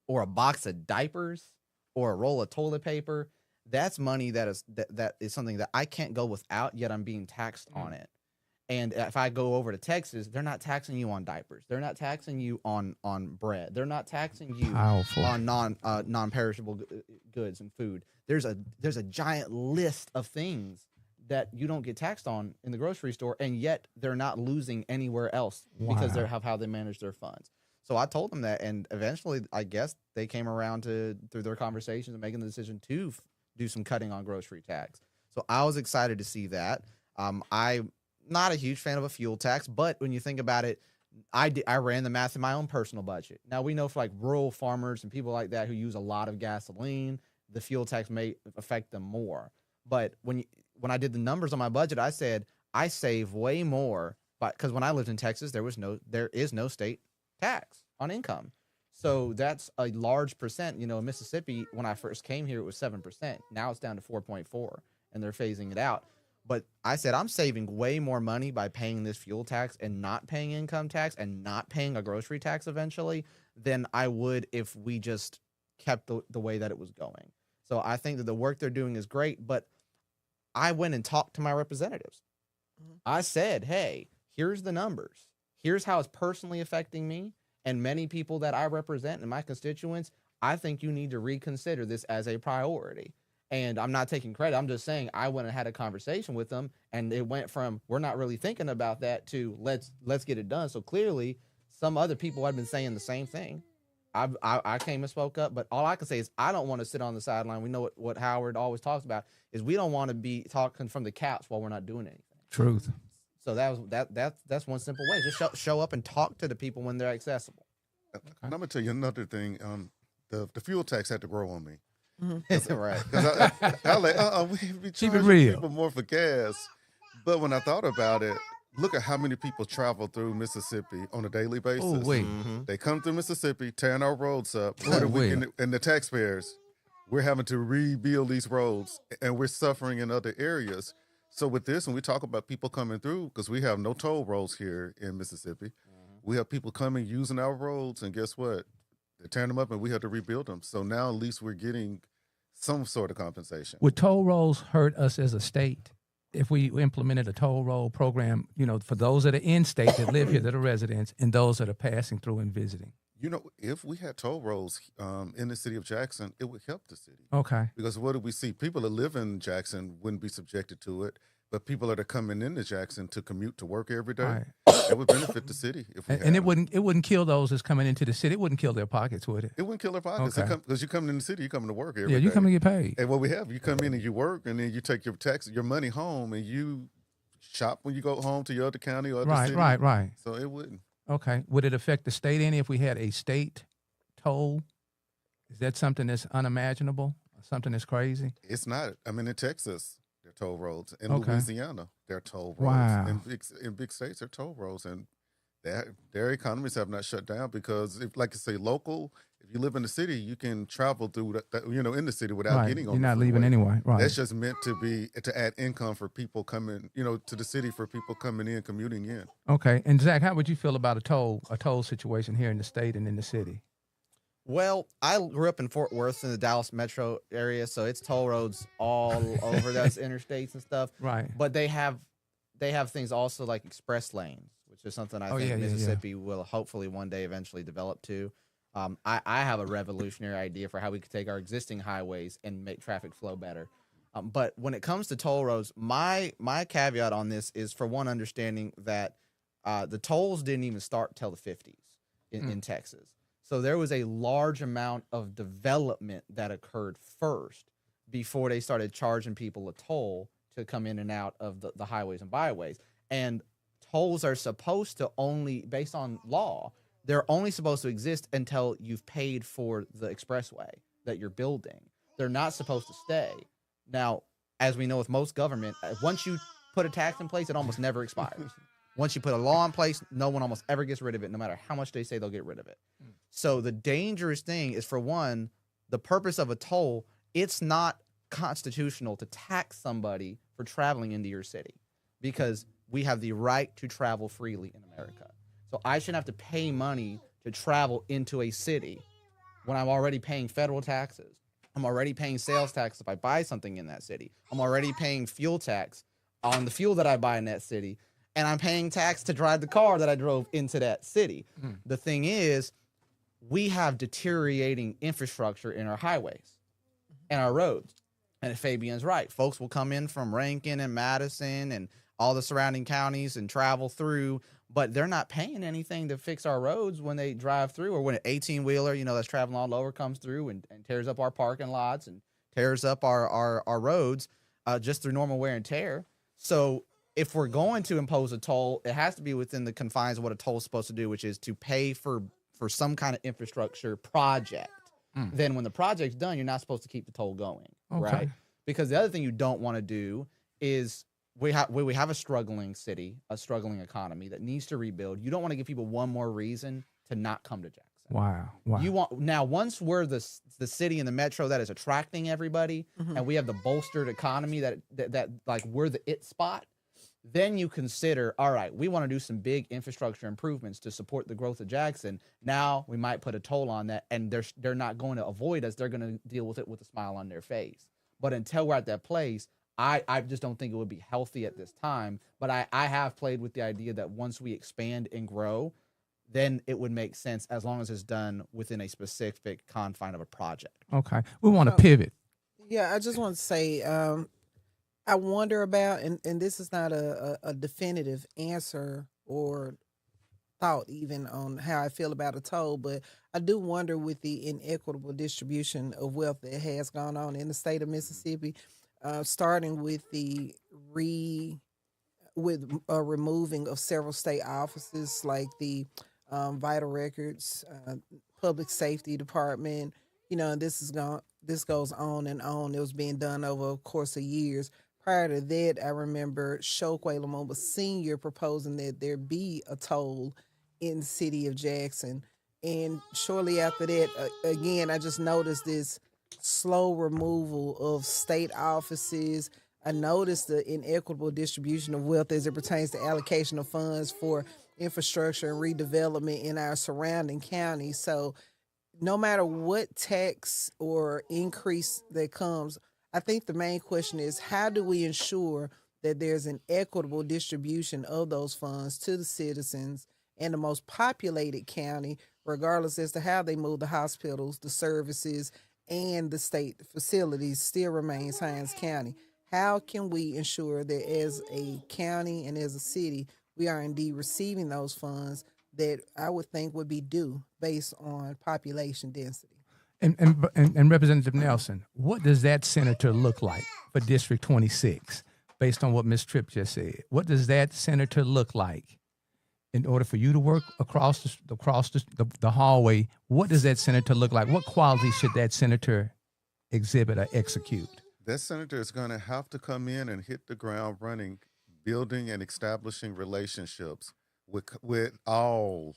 or a box of diapers or a roll of toilet paper, that's money that is something that I can't go without, yet I'm being taxed on it. And if I go over to Texas, they're not taxing you on diapers. They're not taxing you on bread. They're not taxing you on non-perishable goods and food. There's a giant list of things that you don't get taxed on in the grocery store, and yet they're not losing anywhere else because they have how they manage their funds. So I told them that, and eventually, I guess they came around through their conversations and making the decision to do some cutting on grocery tax. So I was excited to see that. I'm not a huge fan of a fuel tax, but when you think about it, I ran the math in my own personal budget. Now, we know for like rural farmers and people like that who use a lot of gasoline, the fuel tax may affect them more. But when I did the numbers on my budget, I said I save way more, because when I lived in Texas, there is no state tax on income. So that's a large percent. You know, in Mississippi, when I first came here, it was 7%. Now it's down to 4.4, and they're phasing it out. But I said I'm saving way more money by paying this fuel tax and not paying income tax and not paying a grocery tax eventually than I would if we just kept the way that it was going. So I think that the work they're doing is great, but I went and talked to my representatives. I said, hey, here's the numbers. Here's how it's personally affecting me and many people that I represent and my constituents. I think you need to reconsider this as a priority. And I'm not taking credit. I'm just saying I went and had a conversation with them, and it went from we're not really thinking about that to let's get it done. So clearly some other people have been saying the same thing. I came and spoke up, but all I can say is I don't want to sit on the sideline. We know what Howard always talks about is we don't want to be talking from the couch while we're not doing anything. Truth. So that's one simple way. Just show up and talk to the people when they're accessible. And I'm gonna tell you another thing. The fuel tax had to grow on me. Right. I like, we be Keep it charging real. people more for gas. But when I thought about it, look at how many people travel through Mississippi on a daily basis. Oh, wait. They come through Mississippi, tearing our roads up. And the taxpayers, we're having to rebuild these roads, and we're suffering in other areas. So with this, when we talk about people coming through, because we have no toll roads here in Mississippi, we have people coming using our roads, and guess what? They're tearing them up, and we have to rebuild them. So now at least we're getting some sort of compensation. Would toll roads hurt us as a state if we implemented a toll road program, you know, for those that are in state that live here, that are residents, and those that are passing through and visiting? You know, if we had toll roads in the city of Jackson, it would help the city. Okay. Because what do we see? People that live in Jackson wouldn't be subjected to it, but people that are coming into Jackson to commute to work every day, Right. it would benefit the city. If we And had it wouldn't kill those that's coming into the city. It wouldn't kill their pockets, would it? it wouldn't kill their pockets. Okay. Because you come in the city, you come to work every day. Yeah, you come to get paid. And what we have, you come in and you work, and then you take your money home, and you shop when you go home to your other county or other city. Right. So it wouldn't. Okay. Would it affect the state any if we had a state toll? Is that something that's unimaginable? Something that's crazy? It's not. I mean, in Texas, they're toll roads. In Okay. Louisiana, they're toll roads. Wow. In big states, they're toll roads, and their economies have not shut down because, like you say, local. If you live in the city, you can travel through in the city without Right. getting on. You're the not leaving freeway. anyway. Right. That's just meant to add income for people coming, to the city, for people coming in, commuting in. Okay. And Zach, how would you feel about a toll situation here in the state and in the city? Well, I grew up in Fort Worth in the Dallas metro area, so it's toll roads all over those interstates and stuff. Right. But they have things also like express lanes, which is something I think yeah. Mississippi will hopefully one day eventually develop to. I have a revolutionary idea for how we could take our existing highways and make traffic flow better. But when it comes to toll roads, my caveat on this is, for one, understanding that the tolls didn't even start till the 50s in Texas. So there was a large amount of development that occurred first before they started charging people a toll to come in and out of the highways and byways. And tolls are supposed to only, based on law, they're only supposed to exist until you've paid for the expressway that you're building. They're not supposed to stay. Now, as we know with most government, once you put a tax in place, it almost never expires. Once you put a law in place, no one almost ever gets rid of it, no matter how much they say they'll get rid of it. So the dangerous thing is, for one, the purpose of a toll, it's not constitutional to tax somebody for traveling into your city, because we have the right to travel freely in America. So I shouldn't have to pay money to travel into a city when I'm already paying federal taxes. I'm already paying sales tax if I buy something in that city. I'm already paying fuel tax on the fuel that I buy in that city. And I'm paying tax to drive the car that I drove into that city. The thing is, we have deteriorating infrastructure in our highways and our roads. And Fabian's right. Folks will come in from Rankin and Madison and all the surrounding counties and travel through, but they're not paying anything to fix our roads when they drive through, or when an 18-wheeler, that's traveling all over comes through and tears up our parking lots and tears up our roads just through normal wear and tear. So if we're going to impose a toll, it has to be within the confines of what a toll is supposed to do, which is to pay for some kind of infrastructure project. Then when the project's done, you're not supposed to keep the toll going, right? Because the other thing you don't want to do is, we have a struggling city, a struggling economy that needs to rebuild. You don't want to give people one more reason to not come to Jackson. Wow. You want, now, once we're the city and the metro that is attracting everybody, and we have the bolstered economy that like we're the it spot, then you consider, all right, we want to do some big infrastructure improvements to support the growth of Jackson. Now we might put a toll on that, and they're not going to avoid us. They're going to deal with it with a smile on their face. But until we're at that place, I just don't think it would be healthy at this time. But I have played with the idea that once we expand and grow, then it would make sense, as long as it's done within a specific confine of a project. Okay. We want to pivot. Yeah, I just want to say, I wonder about, and this is not a definitive answer or thought even on how I feel about a toll, but I do wonder, with the inequitable distribution of wealth that has gone on in the state of Mississippi, starting with the removing of several state offices like the Vital Records, Public Safety Department. This goes on and on. It was being done over a course of years. Prior to that, I remember Chokwe Lumumba Sr. proposing that there be a toll in the city of Jackson. And shortly after that, again, I just noticed this slow removal of state offices. I noticed the inequitable distribution of wealth as it pertains to allocation of funds for infrastructure and redevelopment in our surrounding counties. So no matter what tax or increase that comes, I think the main question is, how do we ensure that there's an equitable distribution of those funds to the citizens and the most populated county, regardless as to how they move the hospitals, the services, and the state facilities still remains Hinds County. How can we ensure that as a county and as a city, we are indeed receiving those funds that I would think would be due based on population density? And Representative Nelson, what does that senator look like for District 26, based on what Ms. Tripp just said? What does that senator look like in order for you to work across the hallway? What does that senator look like? What qualities should that senator exhibit or execute? That senator is going to have to come in and hit the ground running, building and establishing relationships with all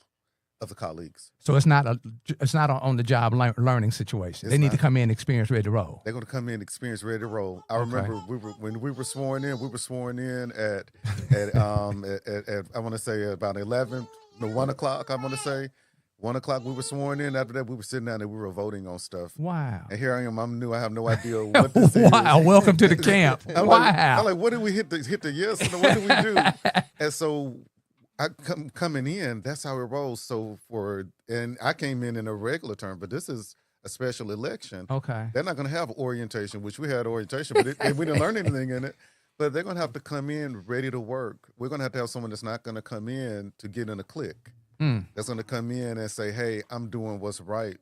of the colleagues. So it's not on the job learning situation. They need to come in experience, ready to roll. They're going to come in experience, ready to roll. I remember when we were sworn in at I want to say about 1 o'clock. I want to say 1 o'clock we were sworn in. After that, we were sitting down and we were voting on stuff. Wow. And here I am. I'm new. I have no idea what this is. Wow. Welcome to the camp. I'm wow. Like, what did we hit the yes? And what did we do? And so coming in, that's how it rolls. So and I came in a regular term, but this is a special election. Okay. They're not going to have orientation, which we had orientation, but we didn't learn anything in it. But they're going to have to come in ready to work. We're going to have someone that's not going to come in to get in a clique. That's going to come in and say, hey, I'm doing what's right,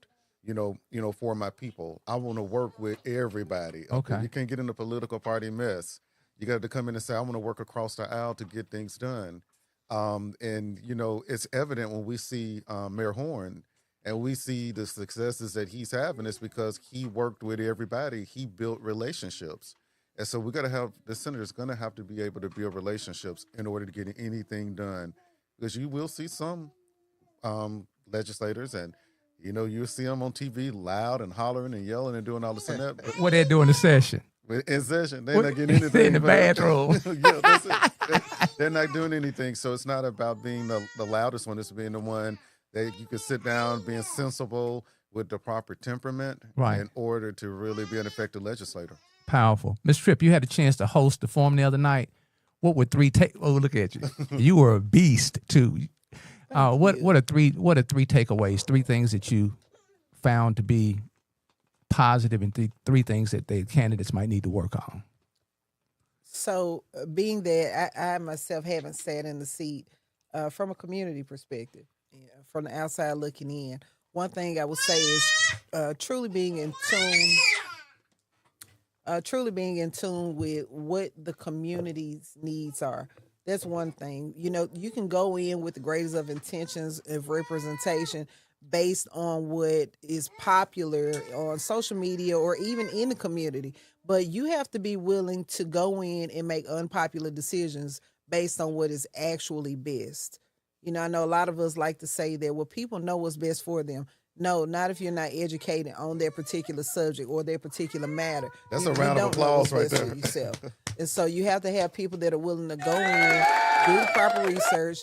for my people. I want to work with everybody. Okay. You can't get in a political party mess. You got to come in and say, I want to work across the aisle to get things done. It's evident when we see Mayor Horn and we see the successes that he's having. It's because he worked with everybody. He built relationships. And so we got to have, the senator's going to have to be able to build relationships in order to get anything done. Because you will see some legislators, and you'll see them on TV loud and hollering and yelling and doing all this and that. But What they do in the session? in session, they're not getting anything. In the bathroom. Yeah, that's it. They're not doing anything. So it's not about being the loudest one. It's being the one that you can sit down, being sensible with the proper temperament in order to really be an effective legislator. Powerful. Ms. Tripp, you had a chance to host the forum the other night. What were oh, look at you. You were a beast too. What are three takeaways, three things that you found to be positive, and three things that the candidates might need to work on? So being that I myself haven't sat in the seat from a community perspective, from the outside looking in, one thing I would say is truly being in tune with what the community's needs are. That's one thing. You can go in with the greatest of intentions of representation based on what is popular on social media or even in the community. But you have to be willing to go in and make unpopular decisions based on what is actually best. I know a lot of us like to say that, well, people know what's best for them. No, not if you're not educated on their particular subject or their particular matter. That's a round of applause right there. And so you have to have people that are willing to go in, do the proper research,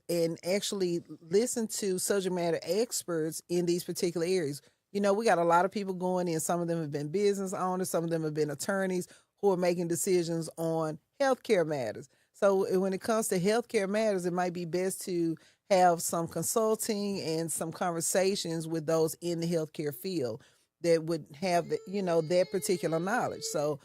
and actually listen to subject matter experts in these particular areas. We got a lot of people going in. Some of them have been business owners. Some of them have been attorneys who are making decisions on healthcare matters. So when it comes to healthcare matters, it might be best to have some consulting and some conversations with those in the healthcare field that would have that particular knowledge. So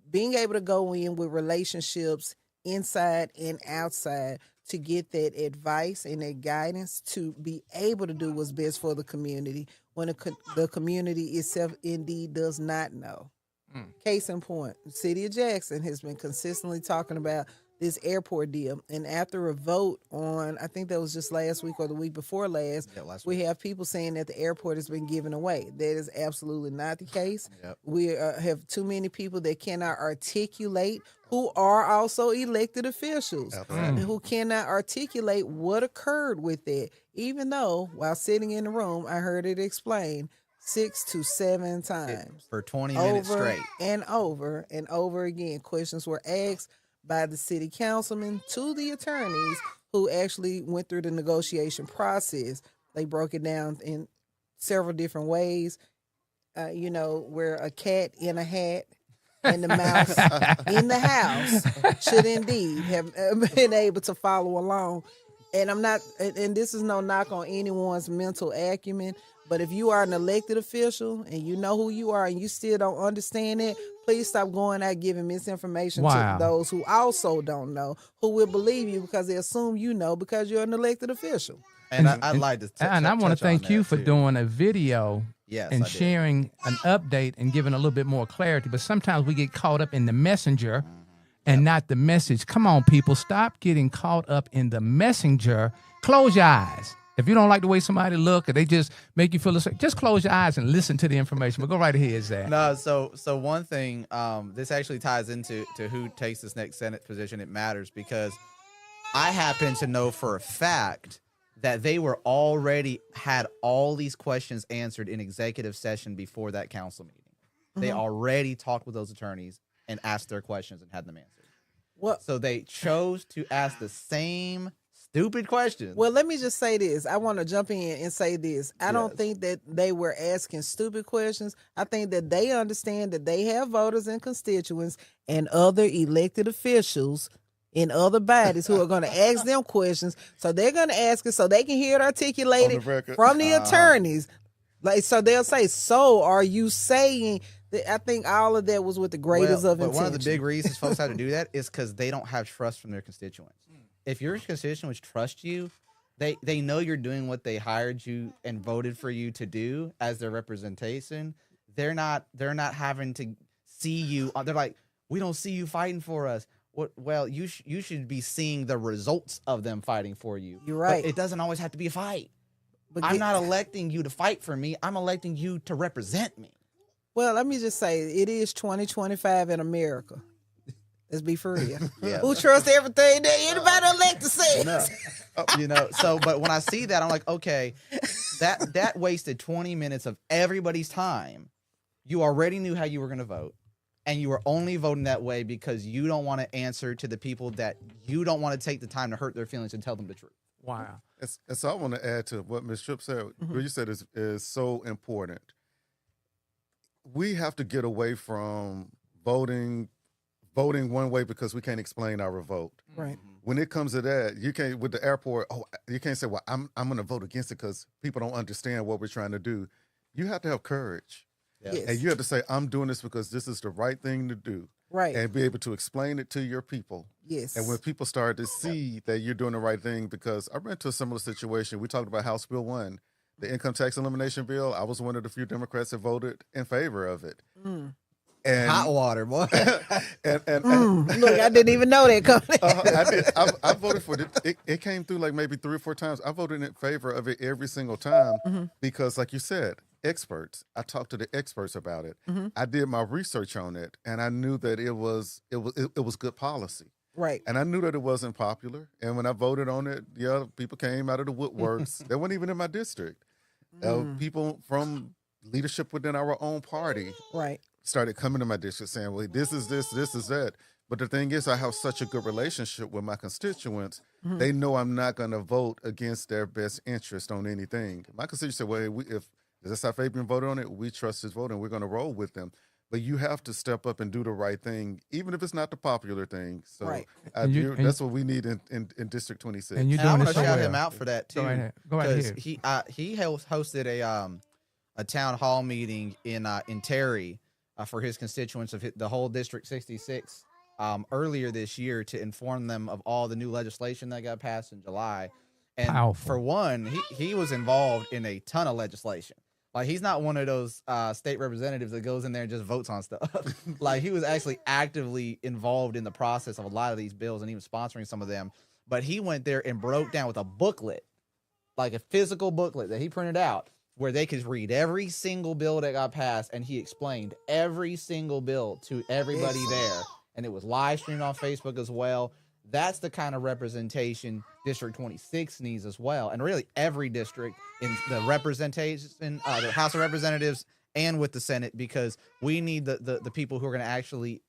being able to go in with relationships inside and outside to get that advice and that guidance to be able to do what's best for the community when the community itself indeed does not know. Case in point, the city of Jackson has been consistently talking about this airport deal. And after a vote on, I think that was just last week or the week before last, we have people saying that the airport has been given away. That is absolutely not the case. Yep. We have too many people that cannot articulate, who are also elected officials, and who cannot articulate what occurred with that. Even though, while sitting in the room, I heard it explained 6 to 7 times. For 20 minutes straight. And over again. Questions were asked by the city councilman to the attorneys who actually went through the negotiation process. They broke it down in several different ways, where a cat in a hat and the mouse in the house should indeed have been able to follow along. And this is no knock on anyone's mental acumen, but if you are an elected official and you know who you are and you still don't understand it, please stop going out giving misinformation to those who also don't know, who will believe you because they assume you know because you're an elected official. And I'd like to and I want to thank you for doing a video and sharing an update and giving a little bit more clarity. But sometimes we get caught up in the messenger and not the message. Come on, people, stop getting caught up in the messenger. Close your eyes. If you don't like the way somebody look or they just make you feel the same, just close your eyes and listen to the information. But go right ahead, Zach. No, so one thing, this actually ties into who takes this next Senate position. It matters because I happen to know for a fact that they were already had all these questions answered in executive session before that council meeting. They already talked with those attorneys and asked their questions and had them answered. What? So they chose to ask the same stupid questions. Well, let me just say this. I want to jump in and say this. I don't think that they were asking stupid questions. I think that they understand that they have voters and constituents and other elected officials in other bodies who are going to ask them questions. So they're going to ask it so they can hear it articulated from the attorneys. So they'll say, so are you saying that? I think all of that was with the greatest of intention. One of the big reasons folks have to do that is because they don't have trust from their constituents. If your constituents trust you, they know you're doing what they hired you and voted for you to do as their representation. They're not having to see you. They're like, we don't see you fighting for us. Well, you should be seeing the results of them fighting for you. You're right. But it doesn't always have to be a fight. I'm not electing you to fight for me. I'm electing you to represent me. Well, let me just say, it is 2025 in America. Let's be for real. Yeah. Who trusts everything that anybody elected says? No. So, but when I see that, I'm like, okay, that wasted 20 minutes of everybody's time. You already knew how you were going to vote, and you were only voting that way because you don't want to answer to the people that you don't want to take the time to hurt their feelings and tell them the truth. Wow. And so I want to add to what Ms. Tripp said. What you said is so important. We have to get away from voting one way because we can't explain our vote. Right. When it comes to that, you can't with the airport. Oh, you can't say, "Well, I'm going to vote against it because people don't understand what we're trying to do." You have to have courage, Yes. and you have to say, "I'm doing this because this is the right thing to do," Right. and be able to explain it to your people. Yes. And when people start to see that you're doing the right thing, because I ran into a similar situation. We talked about House Bill 1, the income tax elimination bill. I was one of the few Democrats that voted in favor of it. And Hot water, boy. Look, I didn't even know that coming. I did. I voted for it. It came through like maybe 3 or 4 times. I voted in favor of it every single time because, like you said, experts. I talked to the experts about it. I did my research on it, and I knew that it was good policy. Right. And I knew that it wasn't popular. And when I voted on it, people came out of the woodworks. They weren't even in my district. People from leadership within our own party Right. started coming to my district saying, well, this is this is that. But the thing is, I have such a good relationship with my constituents. They know I'm not going to vote against their best interest on anything. My constituents said, well, if this is how Fabian voted on it, we trust his vote and we're going to roll with them. But you have to step up and do the right thing, even if it's not the popular thing. So Right. that's what we need in District 26. And you're And I'm doing going it to so shout well. him out for that too. Go right ahead. Because he hosted a town hall meeting in Terry for his constituents of the whole District 66 earlier this year to inform them of all the new legislation that got passed in July. And Powerful. for one, he was involved in a ton of legislation. Like, he's not one of those state representatives that goes in there and just votes on stuff. Like, he was actually actively involved in the process of a lot of these bills and even sponsoring some of them. But he went there and broke down with a booklet, like a physical booklet that he printed out, where they could read every single bill that got passed, and he explained every single bill to everybody there. And it was live streamed on Facebook as well. That's the kind of representation District 26 needs as well. And really every district in the representation, the House of Representatives and with the Senate, because we need the people who are going to actually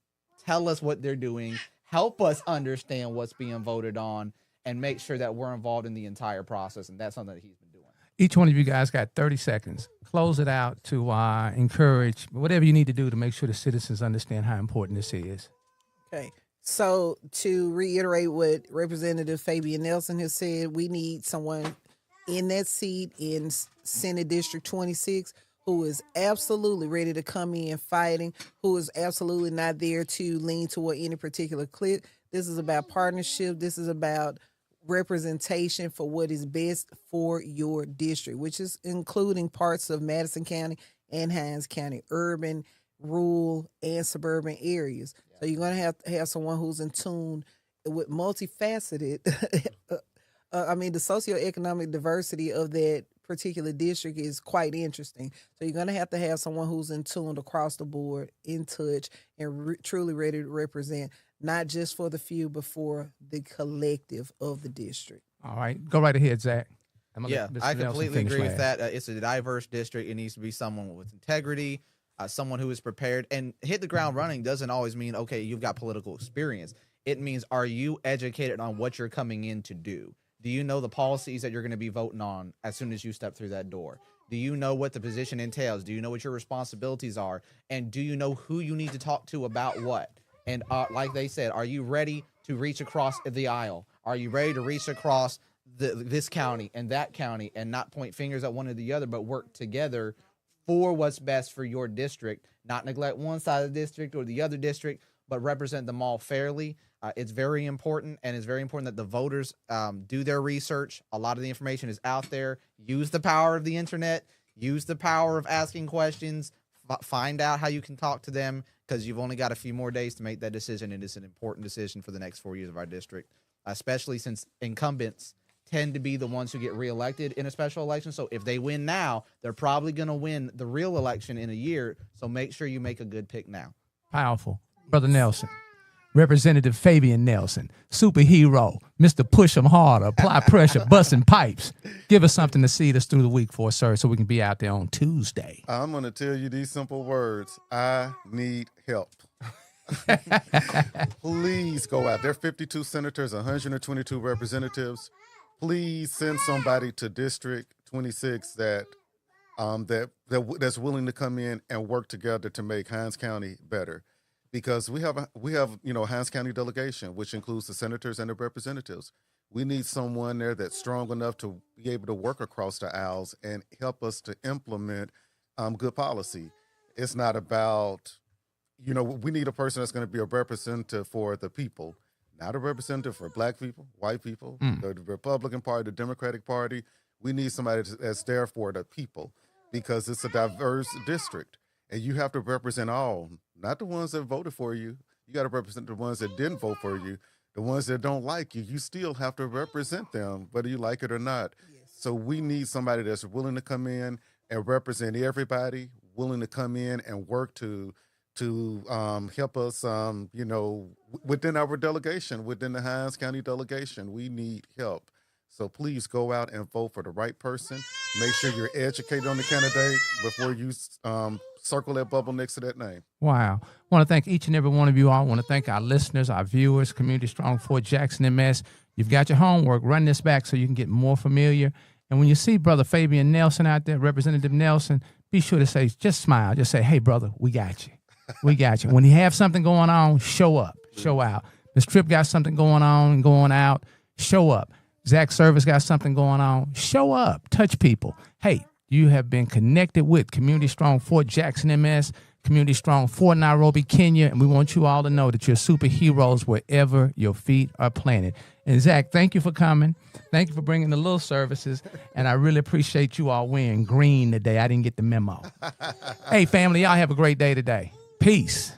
tell us what they're doing, help us understand what's being voted on, and make sure that we're involved in the entire process. And that's something that he's been doing. Each one of you guys got 30 seconds. Close it out to encourage whatever you need to do to make sure the citizens understand how important this is. Okay. So to reiterate what Representative Fabian Nelson has said, we need someone in that seat in Senate District 26 who is absolutely ready to come in fighting, who is absolutely not there to lean toward any particular clique. This is about partnership. This is about representation for what is best for your district, which is including parts of Madison County and Hinds County, urban, rural, and suburban areas. So you're going to have someone who's in tune with multifaceted. I mean, the socioeconomic diversity of that particular district is quite interesting. So you're going to have someone who's in tune across the board, in touch, and truly ready to represent, not just for the few, but for the collective of the district. All right. Go right ahead, Zach. Yeah, I completely agree with that. It's a diverse district. It needs to be someone with integrity, someone who is prepared. And hit the ground running doesn't always mean, okay, you've got political experience. It means, are you educated on what you're coming in to do? Do you know the policies that you're going to be voting on as soon as you step through that door? Do you know what the position entails? Do you know what your responsibilities are? And do you know who you need to talk to about what? And like they said, are you ready to reach across the aisle? Are you ready to reach across this county and that county and not point fingers at one or the other, but work together for what's best for your district, not neglect one side of the district or the other district, but represent them all fairly? It's very important, and it's very important that the voters do their research. A lot of the information is out there. Use the power of the internet. Use the power of asking questions. Find out how you can talk to them, because you've only got a few more days to make that decision, and it's an important decision for the next 4 years of our district, especially since incumbents tend to be the ones who get reelected in a special election. So if they win now, they're probably going to win the real election in a year. So make sure you make a good pick now. Powerful. Brother Nelson. Representative Fabian Nelson, superhero, Mr. Push 'em harder, apply pressure, busting pipes. Give us something to see us through the week for, sir, so we can be out there on Tuesday. I'm going to tell you these simple words. I need help. Please go out. There are 52 senators, 122 representatives. Please send somebody to District 26 that's willing to come in and work together to make Hinds County better. Because we have Hinds County delegation, which includes the senators and the representatives. We need someone there that's strong enough to be able to work across the aisles and help us to implement good policy. It's not about, we need a person that's going to be a representative for the people, not a representative for black people, white people, the Republican Party, the Democratic Party. We need somebody that's there for the people because it's a diverse district. And you have to represent all, not the ones that voted for you. You got to represent the ones that didn't vote for you. The ones that don't like you, you still have to represent them, whether you like it or not. Yes. So we need somebody that's willing to come in and represent everybody, willing to come in and work to help us, within our delegation, within the Hinds County delegation. We need help. So please go out and vote for the right person. Make sure you're educated on the candidate before you circle that bubble next to that name. Wow. I want to thank each and every one of you all. I want to thank our listeners, our viewers, Community Strong Fort Jackson MS. You've got your homework. Run this back so you can get more familiar. And when you see Brother Fabian Nelson out there, Representative Nelson, be sure to say, just smile. Just say, hey, brother, we got you. We got you. When you have something going on, show up, show out. Ms. Tripp got something going on and going out, show up. Zach Service got something going on, show up, touch people. Hey, you have been connected with Community Strong Fort Jackson MS, Community Strong Fort Nairobi, Kenya, and we want you all to know that you're superheroes wherever your feet are planted. And Zach, thank you for coming. Thank you for bringing the little services, and I really appreciate you all wearing green today. I didn't get the memo. Hey, family, y'all have a great day today. Peace.